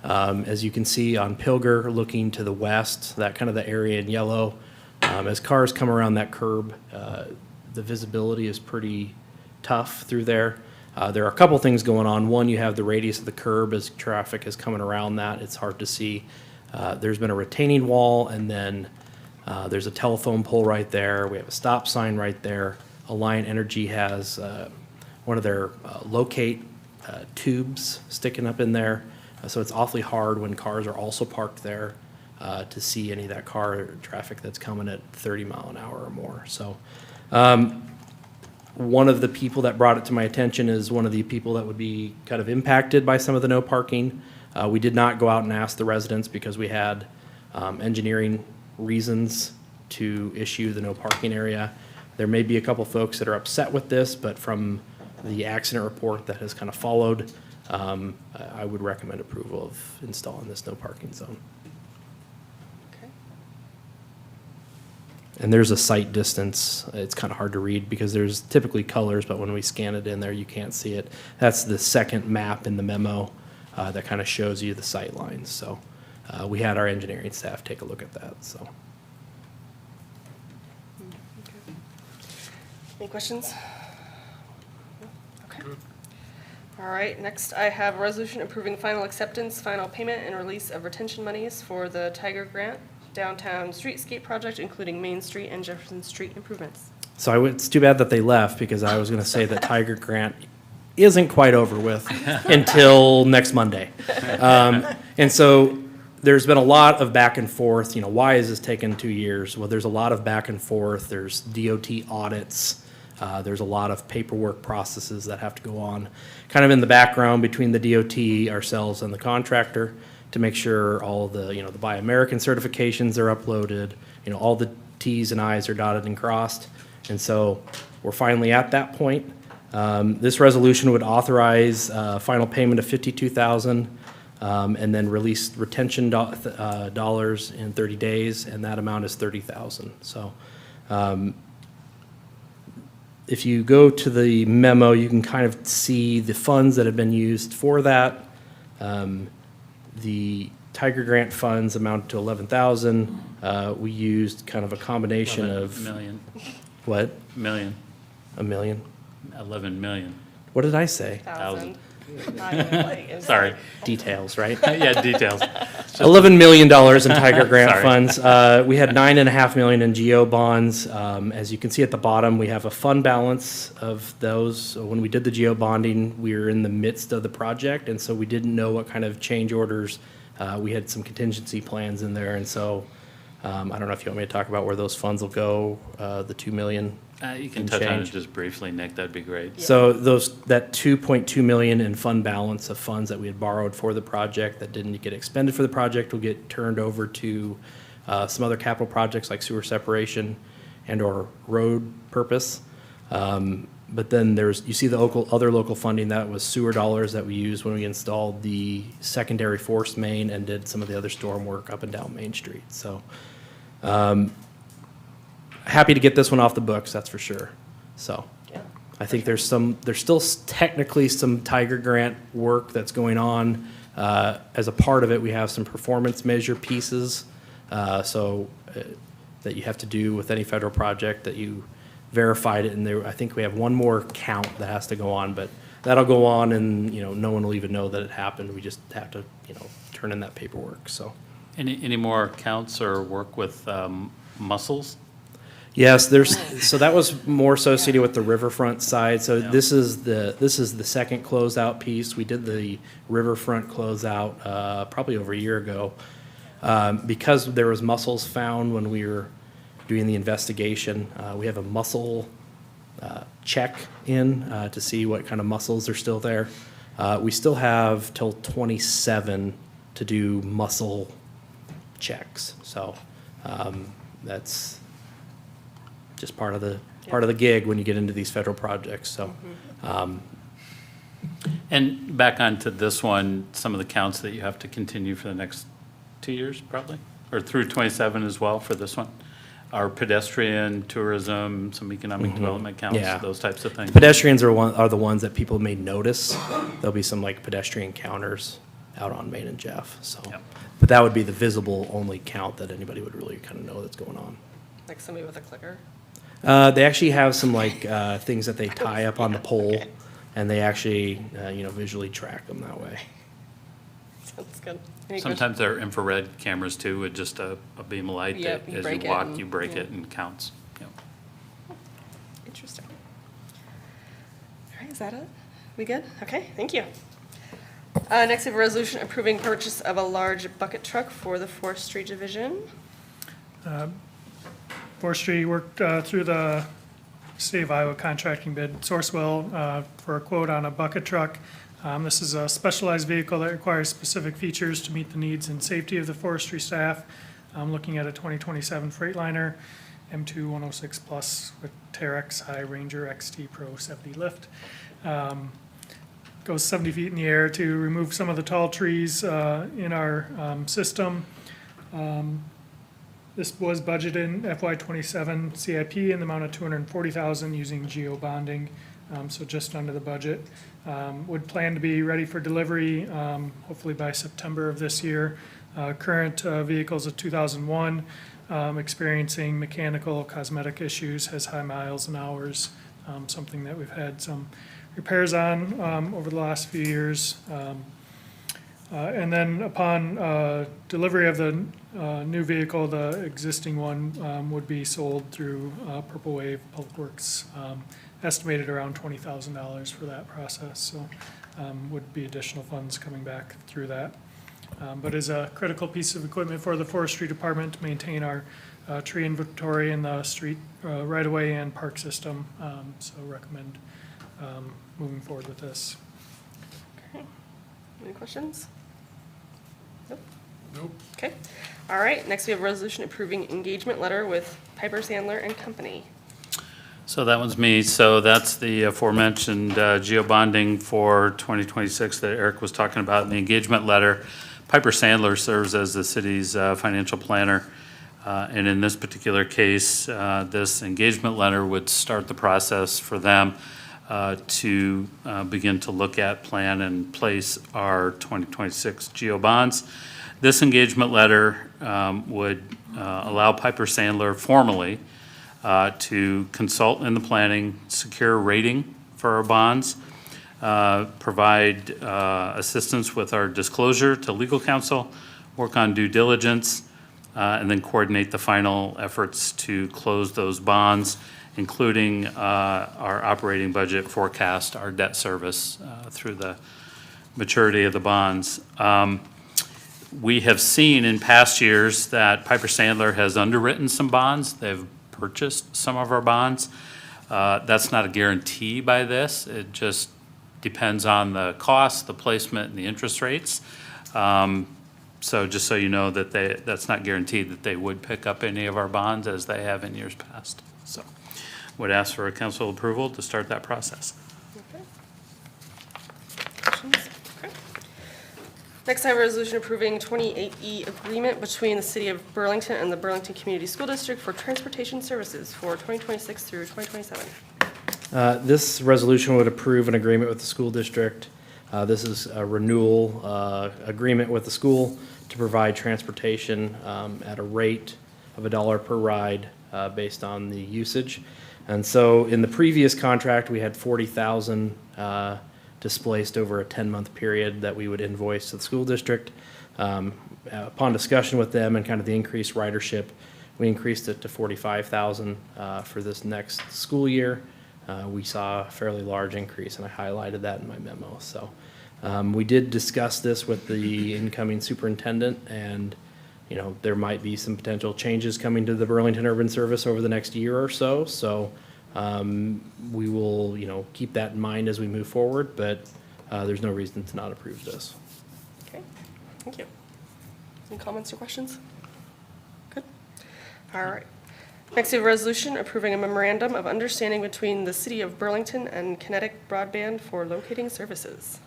As you can see on Pilger, looking to the west, that kind of the area in yellow, as cars come around that curb, the visibility is pretty tough through there. There are a couple things going on. One, you have the radius of the curb as traffic is coming around that. It's hard to see. There's been a retaining wall, and then there's a telephone pole right there. We have a stop sign right there. Alliant Energy has one of their locate tubes sticking up in there. So it's awfully hard when cars are also parked there to see any of that car traffic that's coming at 30 mile an hour or more. So one of the people that brought it to my attention is one of the people that would be kind of impacted by some of the no parking. We did not go out and ask the residents because we had engineering reasons to issue the no parking area. There may be a couple folks that are upset with this, but from the accident report that has kind of followed, I would recommend approval of installing this no parking zone. Okay. And there's a sight distance. It's kind of hard to read because there's typically colors, but when we scan it in there, you can't see it. That's the second map in the memo that kind of shows you the sight lines. So we had our engineering staff take a look at that, so. Any questions? Okay. All right, next I have a resolution approving final acceptance, final payment, and release of retention monies for the Tiger Grant Downtown Streetscape Project, including Main Street and Jefferson Street improvements. So it's too bad that they left because I was going to say that Tiger Grant isn't quite over with until next Monday. And so there's been a lot of back and forth, you know, why is this taking 2 years? Well, there's a lot of back and forth. There's DOT audits. There's a lot of paperwork processes that have to go on kind of in the background between the DOT, ourselves, and the contractor to make sure all the, you know, the Buy American certifications are uploaded, you know, all the Ts and Is are dotted and crossed. And so we're finally at that point. This resolution would authorize final payment of $52,000 and then release retention dollars in 30 days, and that amount is $30,000. So if you go to the memo, you can kind of see the funds that have been used for that. The Tiger Grant funds amount to $11,000. We used kind of a combination of. Million, What? million, $1 million? 11 million. What did I say? Thousand. Not even like- it's Sorry. Details, right? Yeah, details. $11 million in Tiger Grant Sorry. funds. We had $9.5 million in GO bonds. As you can see at the bottom, we have a fund balance of those. So when we did the GO bonding, we were in the midst of the project, and so we didn't know what kind of change orders. We had some contingency plans in there, and so I don't know if you want me to talk about where those funds will go, the $2 million. You can And touch on it change. just briefly, Nick, that'd be great. So that $2.2 million in fund balance of funds that we had borrowed for the project that didn't get expended for the project will get turned over to some other capital projects like sewer separation and or road purpose. But then you see the other local funding, that was sewer dollars that we used when we installed the secondary force main and did some of the other storm work up and down Main Street. So happy to get this one off the books, that's for sure. So Yeah. I think there's still technically some Tiger Grant work that's going on. As a part of it, we have some performance measure pieces, that you have to do with any federal project that you verified it. And there, I think we have one more count that has to go on, but that'll go on and, you know, no one will even know that it happened. We just have to, you know, turn in that paperwork, so. Any more counts or work with mussels? Yes, so that was more associated with the riverfront side. So Yeah. this is the second closeout piece. We did the riverfront closeout probably over a year ago. Because there was mussels found when we were doing the investigation, we have a mussel check in to see what kind of mussels are still there. We still have till 27 to do mussel checks. So that's just part of the gig when you get into these federal projects, so. And back onto this one, some of the counts that you have to continue for the next 2 years, probably? Or through 27 as well for this one? Our pedestrian, tourism, some economic development counts, Yeah. those types of things? Pedestrians are the ones that people may notice. There'll be some like pedestrian counters out on Main and Jeff, so. Yep. But that would be the visible only count that anybody would really kind of know that's going on. Like somebody with a clicker. They actually have some like things that they tie up on the pole, and they actually, visually track them that way. Sounds good. Any questions? Sometimes there are infrared cameras too, with just a beam of light Yep, that you as break you it walk, and- you break yeah. it and counts. Yep. Interesting. All right, is that it? We good? Okay, thank you. Next, we have a resolution approving purchase of a large bucket truck for the Forestry Division. Forestry worked through the State of Iowa contracting bid, Sourcewell, for a quote on a bucket truck. This is a specialized vehicle that requires specific features to meet the needs and safety of the forestry staff. I'm looking at a 2027 Freightliner. M2 106 Plus with Terex High Ranger XT Pro 70 lift. Goes 70 feet in the air to remove some of the tall trees in our system. This was budgeted in FY '27 CIP in the amount of $240,000 using geo bonding, so just under the budget. Would plan to be ready for delivery hopefully by September of this year. Current vehicles of 2001, experiencing mechanical cosmetic issues, has high miles and hours, something that we've had some repairs on over the last few years. And then upon delivery of the new vehicle, the existing one would be sold through Purple Wave Public Works, estimated around $20,000 for that process. So would be additional funds coming back through that. But is a critical piece of equipment for the forestry department to maintain our tree inventory in the street right-of-way and park system. So recommend moving forward with this. Okay. Any questions? Nope. Nope. Okay. All right. Next, we have a resolution approving engagement letter with Piper Sandler and Company. So that one's me. So that's the aforementioned geo bonding for 2026 that Eric was talking about in the engagement letter. Piper Sandler serves as the city's financial planner. And in this particular case, this engagement letter would start the process for them to begin to look at, plan, and place our 2026 geo bonds. This engagement letter would allow Piper Sandler formally to consult in the planning, secure a rating for our bonds, provide assistance with our disclosure to legal counsel, work on due diligence, and then coordinate the final efforts to close those bonds, including our operating budget forecast, our debt service through the maturity of the bonds. We have seen in past years that Piper Sandler has underwritten some bonds. They've purchased some of our bonds. That's not a guarantee by this. It just depends on the cost, the placement, and the interest rates. So just so you know that that's not guaranteed that they would pick up any of our bonds as they have in years past. So would ask for a council approval to start that process. Okay. Questions? Okay. Next, I have a resolution approving 28E agreement between the City of Burlington and the Burlington Community School District for transportation services for 2026 through 2027. This resolution would approve an agreement with the school district. This is a renewal agreement with the school to provide transportation at a rate of $1 per ride based on the usage. And so in the previous contract, we had 40,000 displaced over a 10-month period that we would invoice to the school district. Upon discussion with them and kind of the increased ridership, we increased it to 45,000 for this next school year. We saw a fairly large increase, and I highlighted that in my memo. So we did discuss this with the incoming superintendent, and there might be some potential changes coming to the Burlington Urban Service over the next year or so. So we will, keep that in mind as we move forward, but there's no reason to not approve this. Okay, thank you. Any comments or questions? Good. All right. Next, we have a resolution approving a memorandum of understanding between the City of Burlington and Kinetic Broadband for locating services.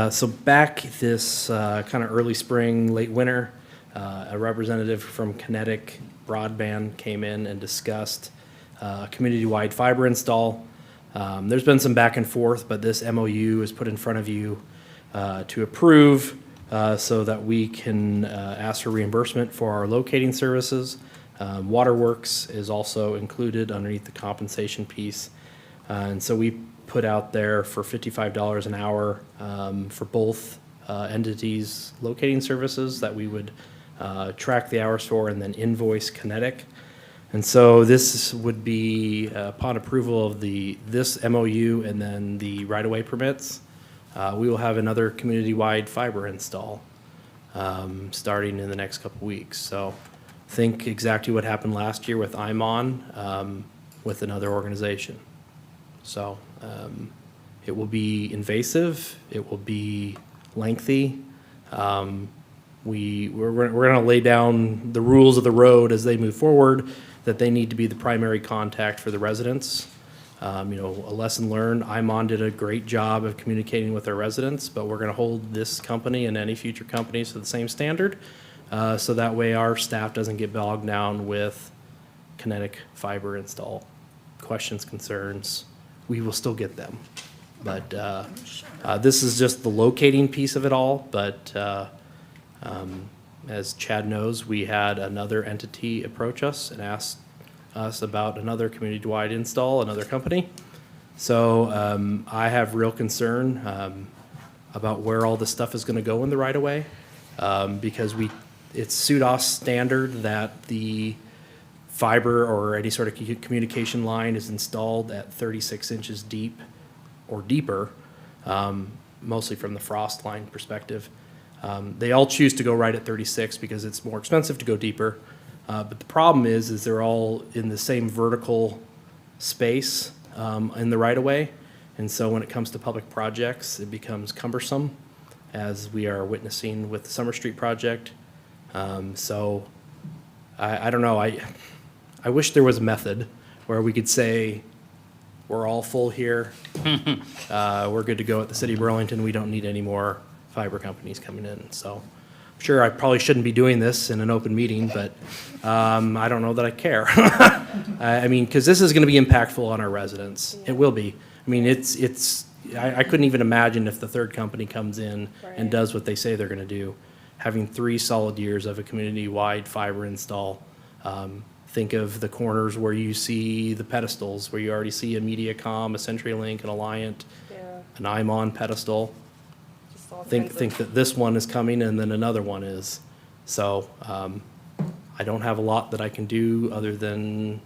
So back this kind of early spring, late winter, a representative from Kinetic Broadband came in and discussed a community-wide fiber install. There's been some back and forth, but this MOU is put in front of you to approve so that we can ask for reimbursement for our locating services. Waterworks is also included underneath the compensation piece. And so we put out there for $55 an hour for both entities locating services that we would track the hours for and then invoice Kinetic. And so this would be upon approval of this MOU and then the right-of-way permits, we will have another community-wide fiber install starting in the next couple weeks. So think exactly what happened last year with IMON with another organization. So it will be invasive, it will be lengthy. We're going to lay down the rules of the road as they move forward. that they need to be the primary contact for the residents. You know, a lesson learned, IMON did a great job of communicating with our residents, but we're gonna hold this company and any future companies to the same standard. So that way our staff doesn't get bogged down with kinetic fiber install questions, concerns. We will still get them. But, this is just the locating piece of it all, but, as Chad knows, we had another entity approach us and asked us about another community-wide install, another company. So I have real concern about where all this stuff is gonna go in the right-of-way. Because it's SUDAS standard that the fiber or any sort of communication line is installed at 36 inches deep or deeper, mostly from the frost line perspective. They all choose to go right at 36 because it's more expensive to go deeper. But the problem is they're all in the same vertical space in the right-of-way. And so when it comes to public projects, it becomes cumbersome, as we are witnessing with the Summer Street project. So I don't know. I wish there was a method where we could say, we're all full here. We're good to go at the city of Burlington. We don't need any more fiber companies coming in. So I'm sure I probably shouldn't be doing this in an open meeting, but I don't know that I care. I mean, because this is going to be impactful on our residents. It will be. I mean, I couldn't even imagine if the third company comes in and does what they say they're going to do. Having 3 solid years of a community-wide fiber install. Think of the corners where you see the pedestals, where you already see a MediaCom, a CenturyLink, an Alliant, Yeah, an IMON pedestal. just all kinds Think of- that this one is coming and then another one is. So I don't have a lot that I can do other than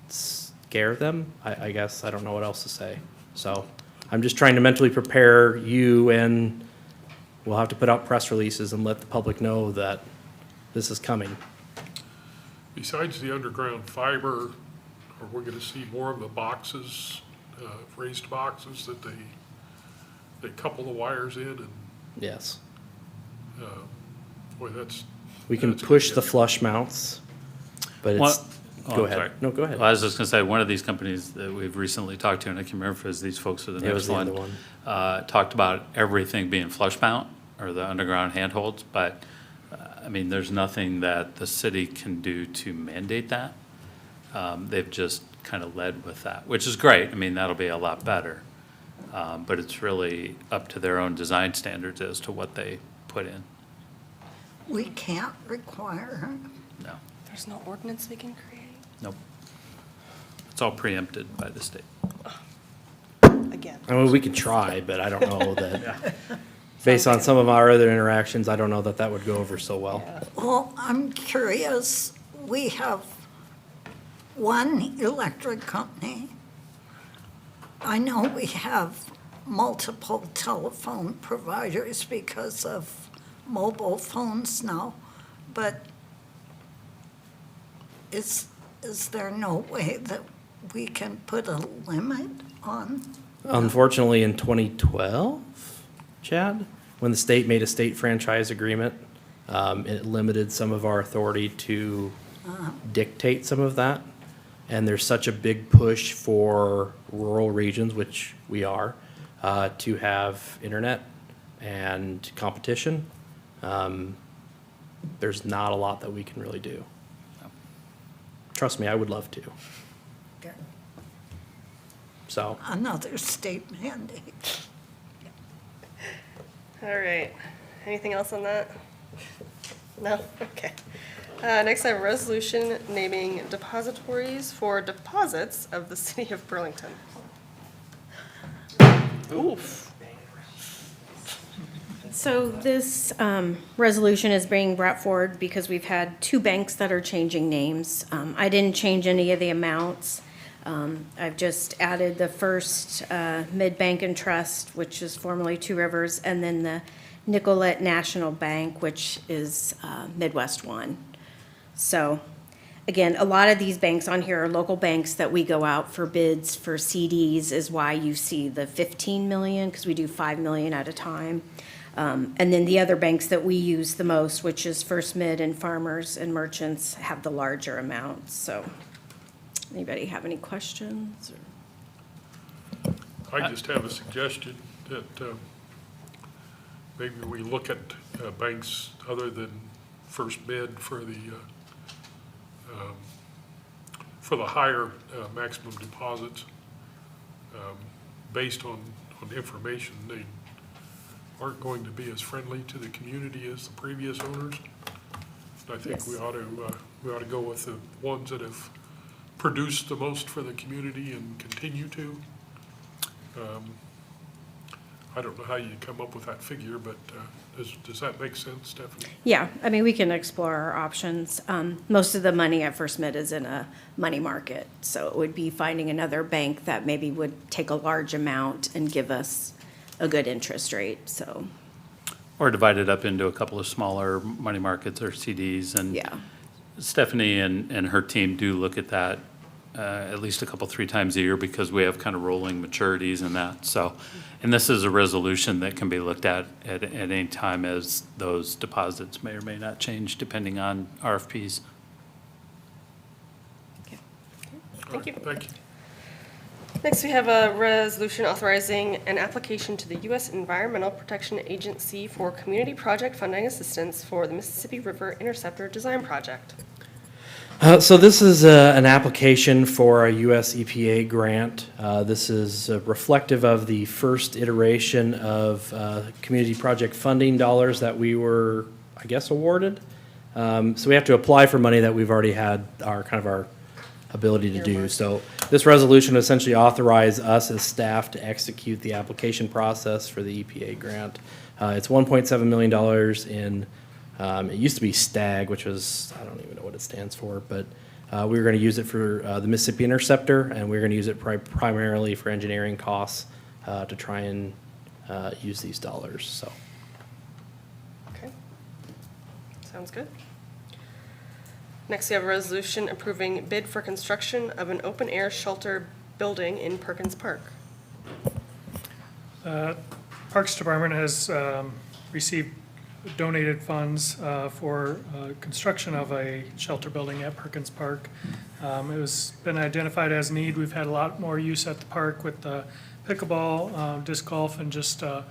scare them. I guess I don't know what else to say. So I'm just trying to mentally prepare you, and we'll have to put out press releases and let the public know that this is coming. Besides the underground fiber, are we gonna see more of the boxes, raised boxes that they couple the wires in and, Yes. boy, that's. We can that's push gonna the flush mounts, but Well- it's, Oh, go I'm sorry. ahead. No, go ahead. Well, I was just gonna say, one of these companies that we've recently talked to, and I can't remember if it was these folks or the It was next the one. other one. Talked about everything being flush mount, or the underground handholds, but, I mean, there's nothing that the city can do to mandate that. They've just kind of led with that, which is great. I mean, that'll be a lot better. But it's really up to their own design standards as to what they put in. We can't require, No, There's no ordinance we can create, nope. It's all preempted by the state. again. I mean, we can try, but I don't know that, based on some of our other interactions, I don't know that that would go over so well. well, I'm curious, we have one electric company. I know we have multiple telephone providers because of mobile phones now, but is there no way that we can put a limit on? Unfortunately, in 2012, Chad, when the state made a state franchise agreement, it limited some of our authority to dictate some of that. And there's such a big push for rural regions, which we are, to have internet and competition. There's not a lot that we can really do. Trust me, I would love to. So, Another state mandate. All right, anything else on that? No, okay. Next, I have a resolution naming depositories for deposits of the city of Burlington. Oof. So this resolution is being brought forward because we've had 2 banks that are changing names. I didn't change any of the amounts. I've just added the first Mid-Bank and Trust, which is formerly Two Rivers, and then the Nicollet National Bank, which is Midwest One. So, again, a lot of these banks on here are local banks that we go out for bids for CDs, is why you see the 15 million, because we do 5 million at a time. And then the other banks that we use the most, which is First Mid and Farmers and Merchants, have the larger amounts, so. Anybody have any questions? I just have a suggestion that maybe we look at banks other than First Mid for the higher maximum deposits. Based on information, they aren't going to be as friendly to the community as the previous owners. I think we ought to go with the ones that have produced the most for the community and continue to. I don't know how you come up with that figure, but does that make sense, Stephanie? Yeah, I mean, we can explore our options. Most of the money at First Mid is in a money market, so it would be finding another bank that maybe would take a large amount and give us a good interest rate, so, Or divide it up into a couple of smaller money markets or CDs. And yeah. Stephanie and her team do look at that at least a couple, 3 times a year because we have kind of rolling maturities and that. So, and this is a resolution that can be looked at any time as those deposits may or may not change depending on RFPs. Thank you. Thank you. Next, we have a resolution authorizing an application to the U.S. Environmental Protection Agency for community project funding assistance for the Mississippi River Interceptor Design Project. So this is an application for a U.S. EPA grant. This is reflective of the first iteration of community project funding dollars that we were, I guess, awarded. So we have to apply for money that we've already had our ability to do. So this resolution essentially authorizes us as staff to execute the application process for the EPA grant. It's $1.7 million in it used to be STAG, which was, I don't even know what it stands for, but we were going to use it for the Mississippi Interceptor, and we were going to use it primarily for engineering costs to try and use these dollars. So, Okay. Sounds good. Next, we have a resolution approving bid for construction of an open-air shelter building in Perkins Park. Parks Department has received donated funds for construction of a shelter building at Perkins Park. It was been identified as need. We've had a lot more use at the park with the pickleball, disc golf, and just the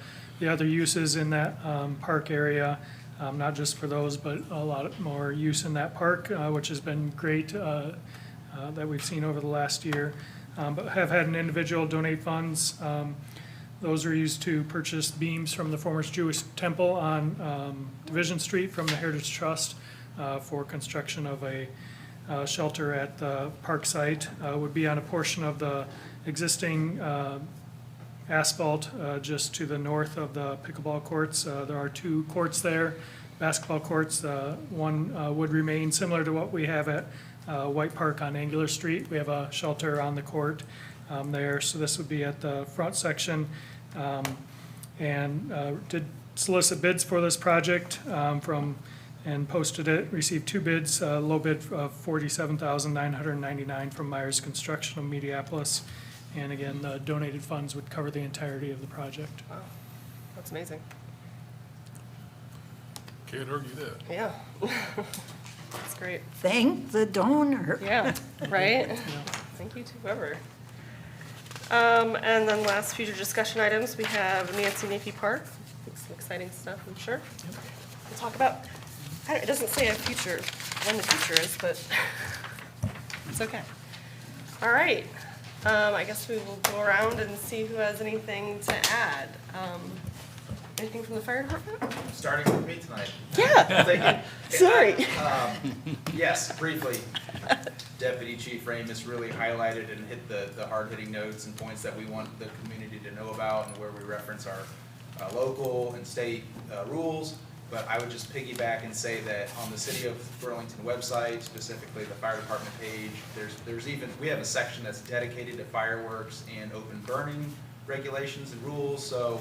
other uses in that park area. Not just for those, but a lot more use in that park, which has been great that we've seen over the last year. But have had an individual donate funds. Those are used to purchase beams from the former Jewish temple on Division Street from the Heritage Trust for construction of a shelter at the park site. Would be on a portion of the existing asphalt just to the north of the pickleball courts. There are 2 courts there, basketball courts. One would remain similar to what we have at White Park on Angular Street. We have a shelter on the court there, so this would be at the front section. And did solicit bids for this project and posted it, received 2 bids, low bid of $47,999 from Myers Construction of Mediapolis. And again, the donated funds would cover the entirety of the project. Wow, that's amazing. Can't argue that. Yeah. That's great. Thank the donor. Yeah, right? Thank you to whoever. And then last future discussion items, we have Nancy Napie Park. Some exciting stuff, I'm sure. We'll talk about, it doesn't say a future, when the future is, but it's okay. All right. I guess we will go around and see who has anything to add. Anything from the fire department? Starting with me tonight. Yeah. Thank you. Sorry. Yes, briefly, Deputy Chief Ramus really highlighted and hit the hard-hitting notes and points that we want the community to know about and where we reference our local and state rules. But I would just piggyback and say that on the City of Burlington website, specifically the fire department page, we have a section that's dedicated to fireworks and open burning regulations and rules. So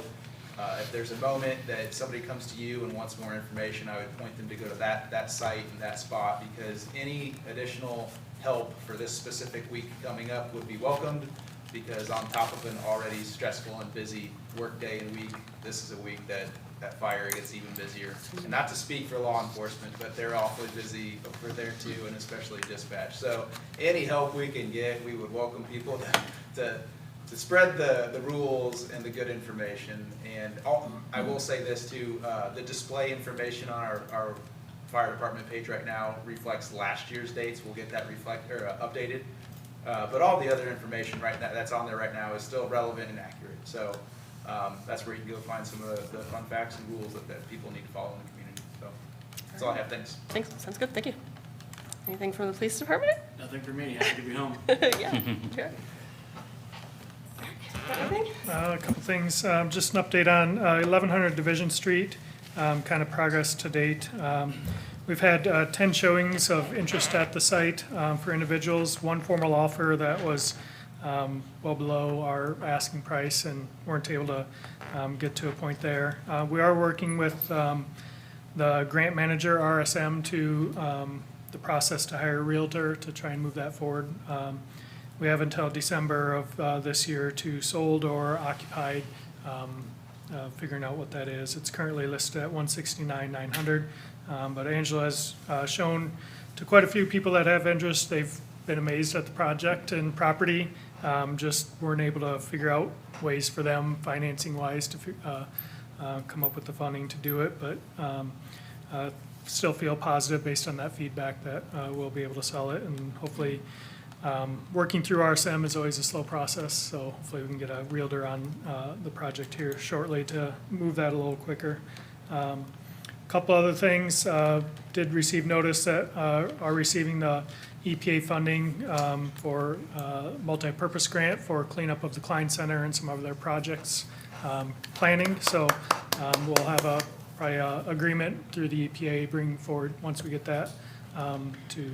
if there's a moment that somebody comes to you and wants more information, I would point them to go to that site and that spot, because any additional help for this specific week coming up would be welcomed, because on top of an already stressful and busy work day and week, this is a week that at fire, it gets even busier. And not to speak for law enforcement, but they're awfully busy over there too, and especially dispatch. So any help we can get, we would welcome people to spread the rules and the good information. And I will say this too, the display information on our fire department page right now reflects last year's dates. We'll get that updated. But all the other information that's on there right now is still relevant and accurate. So that's where you can go find some of the fun facts and rules that people need to follow in the community. So that's all I have. Thanks. Thanks, sounds good, thank you. Anything from the police department? Nothing for me, happy to be home. Yeah, sure. Anything? A couple things, just an update on 1100 Division Street, kind of progress to date. We've had 10 showings of interest at the site for individuals, one formal offer that was well below our asking price and weren't able to get to a point there. We are working with the grant manager, RSM, to the process to hire a realtor to try and move that forward. We have until December of this year to sold or occupied, figuring out what that is. It's currently listed at $169,900, but Angela has shown to quite a few people that have interest. They've been amazed at the project and property. Just weren't able to figure out ways for them financing-wise to come up with the funding to do it, but still feel positive based on that feedback that we'll be able to sell it, and hopefully working through RSM is always a slow process, so hopefully we can get a realtor on the project here shortly to move that a little quicker. Couple other things, did receive notice that are receiving the EPA funding for multi-purpose grant for cleanup of the Klein Center and some of their projects planning. So we'll have probably a agreement through the EPA bringing forward once we get that to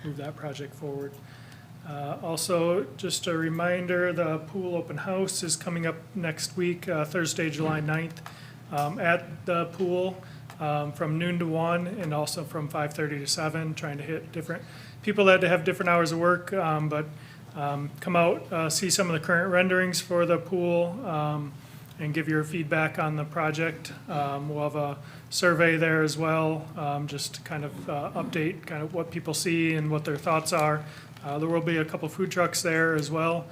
move that project forward. Also, just a reminder, the pool open house is coming up next week, Thursday, July 9th, at the pool from noon to 1 and also from 5:30 to 7, trying to hit different people that have different hours of work, but come out, see some of the current renderings for the pool, and give your feedback on the project. We'll have a survey there as well, just to kind of update kind of what people see and what their thoughts are. There will be a couple food trucks there as well,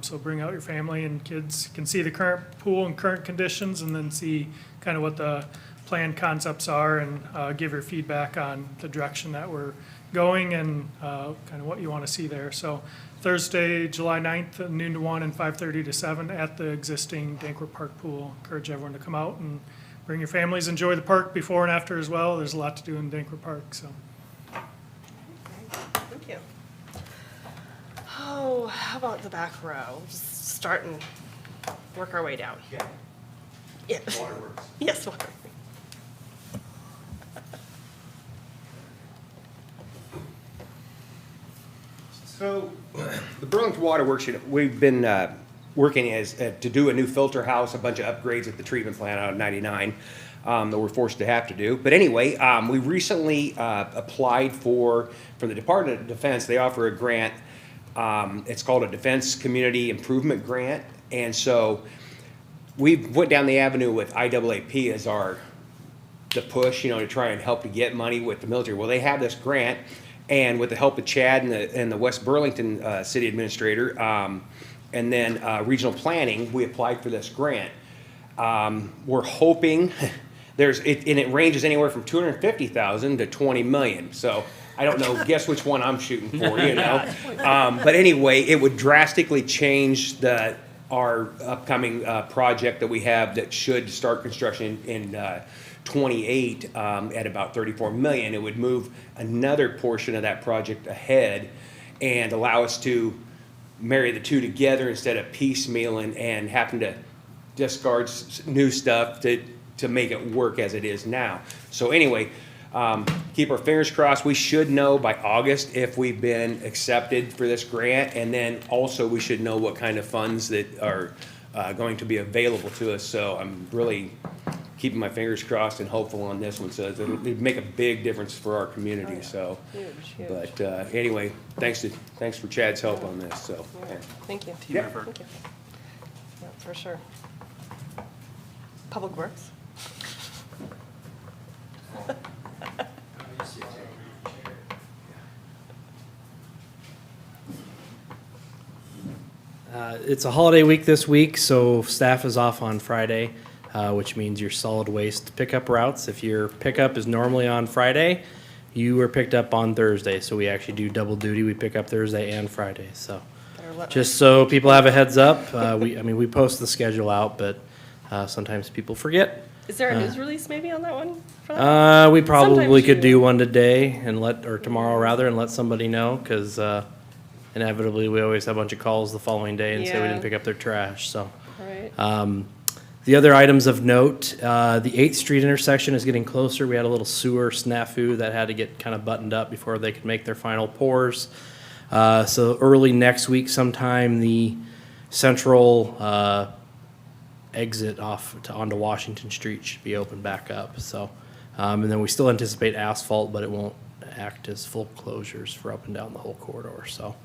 so bring out your family and kids can see the current pool and current conditions, and then see kind of what the planned concepts are, and give your feedback on the direction that we're going and kind of what you want to see there. So Thursday, July 9th, noon to 1 and 5:30 to 7 at the existing Dankworth Park pool. Encourage everyone to come out and bring your families, enjoy the park before and after as well. There's a lot to do in Dankworth Park, so. Thank you. Oh, how about the back row? Just start and work our way down. Yeah. Yeah. Waterworks. Yes, water. So, the Burlington Water Works, we've been working to do a new filter house, a bunch of upgrades at the treatment plant out of 99 that we're forced to have to do. But anyway, we recently applied for the Department of Defense. They offer a grant. It's called a Defense Community Improvement Grant. And so we went down the avenue with IAAP as the push, to try and help to get money with the military. Well, they have this grant. And with the help of Chad and the West Burlington City Administrator, and then Regional Planning, we applied for this grant. We're hoping and it ranges anywhere from $250,000 to $20 million. So I don't know, guess which one I'm shooting for, But anyway, it would drastically change our upcoming project that we have that should start construction in 28 at about $34 million. It would move another portion of that project ahead and allow us to marry the two together instead of piecemealing and having to discard new stuff to make it work as it is now. So anyway, keep our fingers crossed. We should know by August if we've been accepted for this grant, and then also we should know what kind of funds that are going to be available to us. So I'm really keeping my fingers crossed and hopeful on this one, so it'll make a big difference for our community. So, Huge. but anyway, thanks for Chad's help on this. So, Yeah, thank you. Yeah. Thank you. Yeah, for sure. Public Works? It's a holiday week this week, so staff is off on Friday, which means your solid waste pickup routes. If your pickup is normally on Friday, you were picked up on Thursday. So we actually do double duty. We pick up Thursday and Friday. So just so people have a heads up, we post the schedule out, but sometimes people forget. Is there a news release maybe on that one? for that? We probably Sometimes could you- do one today or tomorrow rather, and let somebody know, because inevitably we always have a bunch of calls the following day and say we Yeah. didn't pick up their trash, so. Right. The other items of note, the 8th Street intersection is getting closer. We had a little sewer snafu that had to get kind of buttoned up before they could make their final pours. So early next week sometime, the central exit onto Washington Street should be open back up, so. And then we still anticipate asphalt, but it won't act as full closures for up and down the whole corridor, so.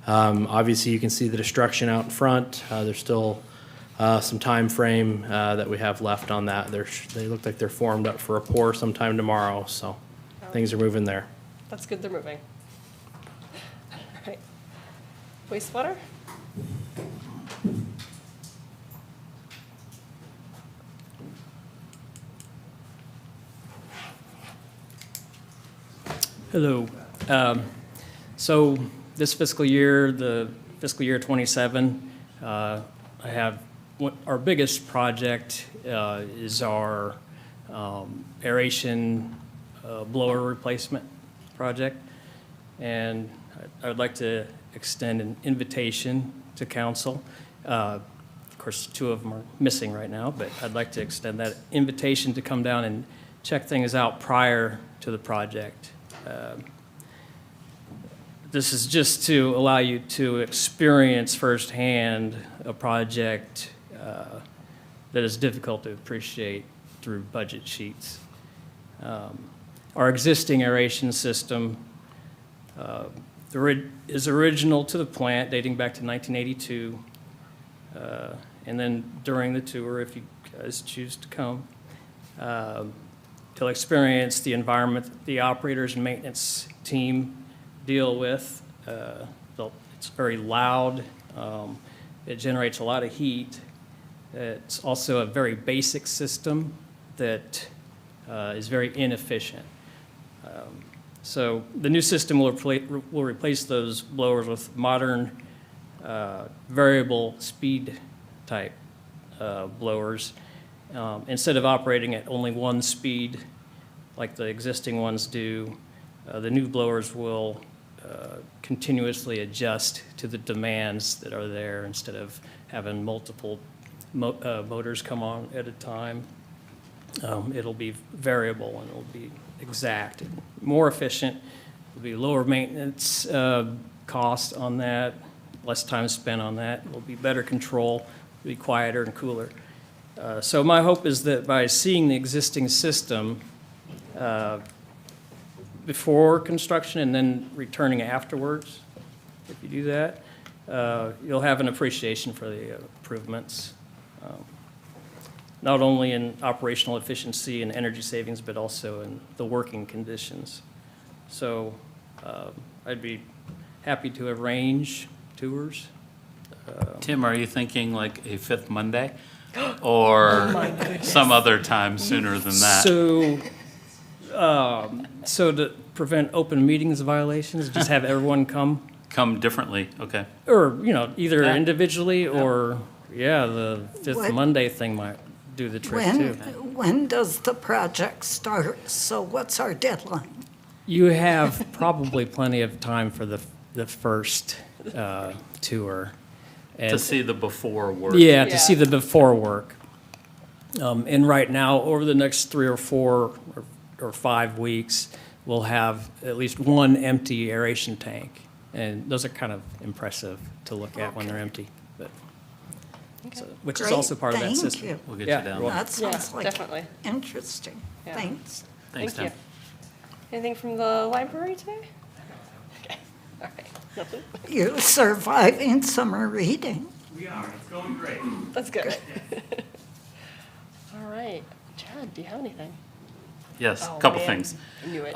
Obviously, you can see the destruction out in front. There's still some time frame that we have left on that. They look like they're formed up for a pour sometime tomorrow, so things are moving there. That's good they're moving. Right. Wastewater? Hello. So this fiscal year, the fiscal year '27, I have, our biggest project is our aeration blower replacement project. And I would like to extend an invitation to council. Of course, 2 of them are missing right now, but I'd like to extend that invitation to come down and check things out prior to the project. This is just to allow you to experience firsthand a project that is difficult to appreciate through budget sheets. Our existing aeration system is original to the plant, dating back to 1982. And then during the tour, if you guys choose to come, to experience the environment that the operators and maintenance team deal with. It's very loud. It generates a lot of heat. It's also a very basic system that is very inefficient. So the new system will replace those blowers with modern variable speed type blowers. Instead of operating at only one speed like the existing ones do, the new blowers will continuously adjust to the demands that are there instead of having multiple motors come on at a time. It'll be variable and it'll be exact, and more efficient. It'll be lower maintenance cost on that, less time spent on that. It'll be better control, it'll be quieter and cooler. So my hope is that by seeing the existing system before construction and then returning afterwards, if you do that, you'll have an appreciation for the improvements, not only in operational efficiency and energy savings, but also in the working conditions. So I'd be happy to arrange tours. Tim, are you thinking like a 5th Monday? Or some other time sooner than that? So to prevent open meetings violations, just have everyone come, Come differently, okay. or, either Yeah. individually or, the 5th What- Monday thing might do the trick too. When does the project start? So what's our deadline? You have probably plenty of time for the first tour. To And- see the before work. Yeah, to see the before work. And right now, over the next 3 or 4 or 5 weeks, we'll have at least one empty aeration tank. And those are kind of impressive to look at when they're empty, but, which is Great, also part of that thank system. you. We'll get Yeah, you down you're there. That sounds Yeah, like definitely. interesting. Yeah. Thanks. Thanks, Thank Tim. you. Anything from the library today? Okay, all right, nothing? You're surviving summer reading. We are, it's going great. That's good. All right, Chad, do you have anything? Yes, Oh, a couple man. things. I knew it.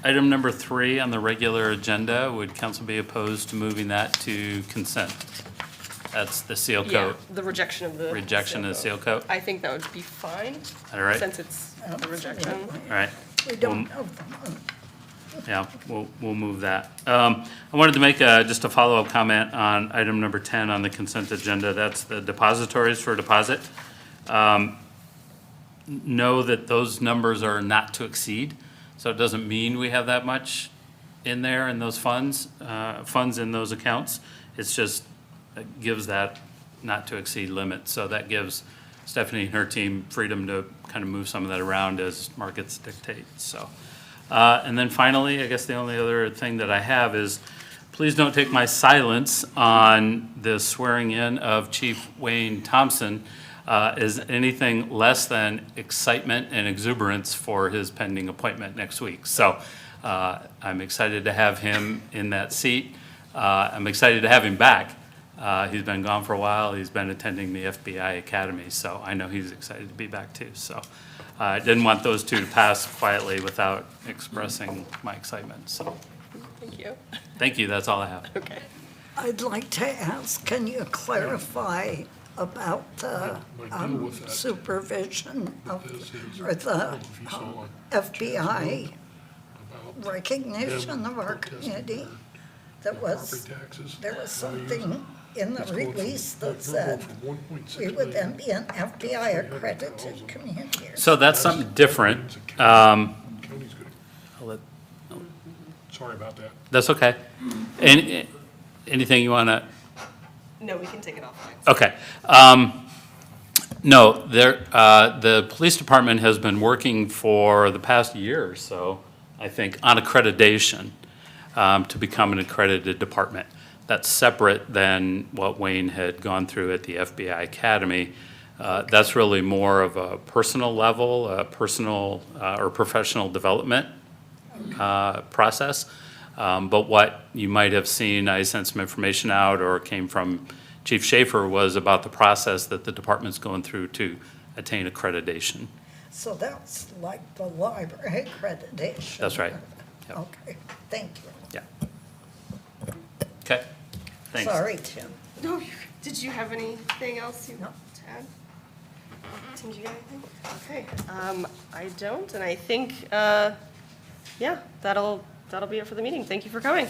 Item number 3 on the regular agenda, would council be opposed to moving that to consent? That's the seal Yeah, coat. the rejection of the. Rejection of the seal coat. I think that would be fine. All right. Since it's a rejection. All right. We don't have the money. Yeah, we'll move that. I wanted to make just a follow-up comment on item number 10 on the consent agenda. That's the depositories for deposit. Know that those numbers are not to exceed, so it doesn't mean we have that much in there in those funds in those accounts. It's just, it gives that not to exceed limit. So that gives Stephanie and her team freedom to kind of move some of that around as markets dictate, so. And then finally, I guess the only other thing that I have is, please don't take my silence on the swearing in of Chief Wayne Thompson as anything less than excitement and exuberance for his pending appointment next week. So I'm excited to have him in that seat. I'm excited to have him back. He's been gone for a while. He's been attending the FBI Academy, so I know he's excited to be back too. So I didn't want those two to pass quietly without expressing my excitement. So Thank you. thank you. That's all I have. Okay. I'd like to ask, can you clarify about the supervision of, or the FBI recognition of our community? There was something in the release that said we would then be an FBI accredited community. So that's something different. I'll let- Sorry about that. That's okay. Anything you want to? No, we can take it offline. Okay. No, the police department has been working for the past year or so, I think, on accreditation to become an accredited department. That's separate than what Wayne had gone through at the FBI Academy. That's really more of a personal level, a personal or professional development process. But what you might have seen, I sent some information out or came from Chief Schaefer, was about the process that the department's going through to attain accreditation. So that's like the library accreditation. That's right. Yep. Okay, thank you. Yeah. Okay, thanks. Sorry, Tim. No, did you have anything else you want to add? Tim, do you got anything? Okay, I don't, and I think, yeah, that'll be it for the meeting. Thank you for coming.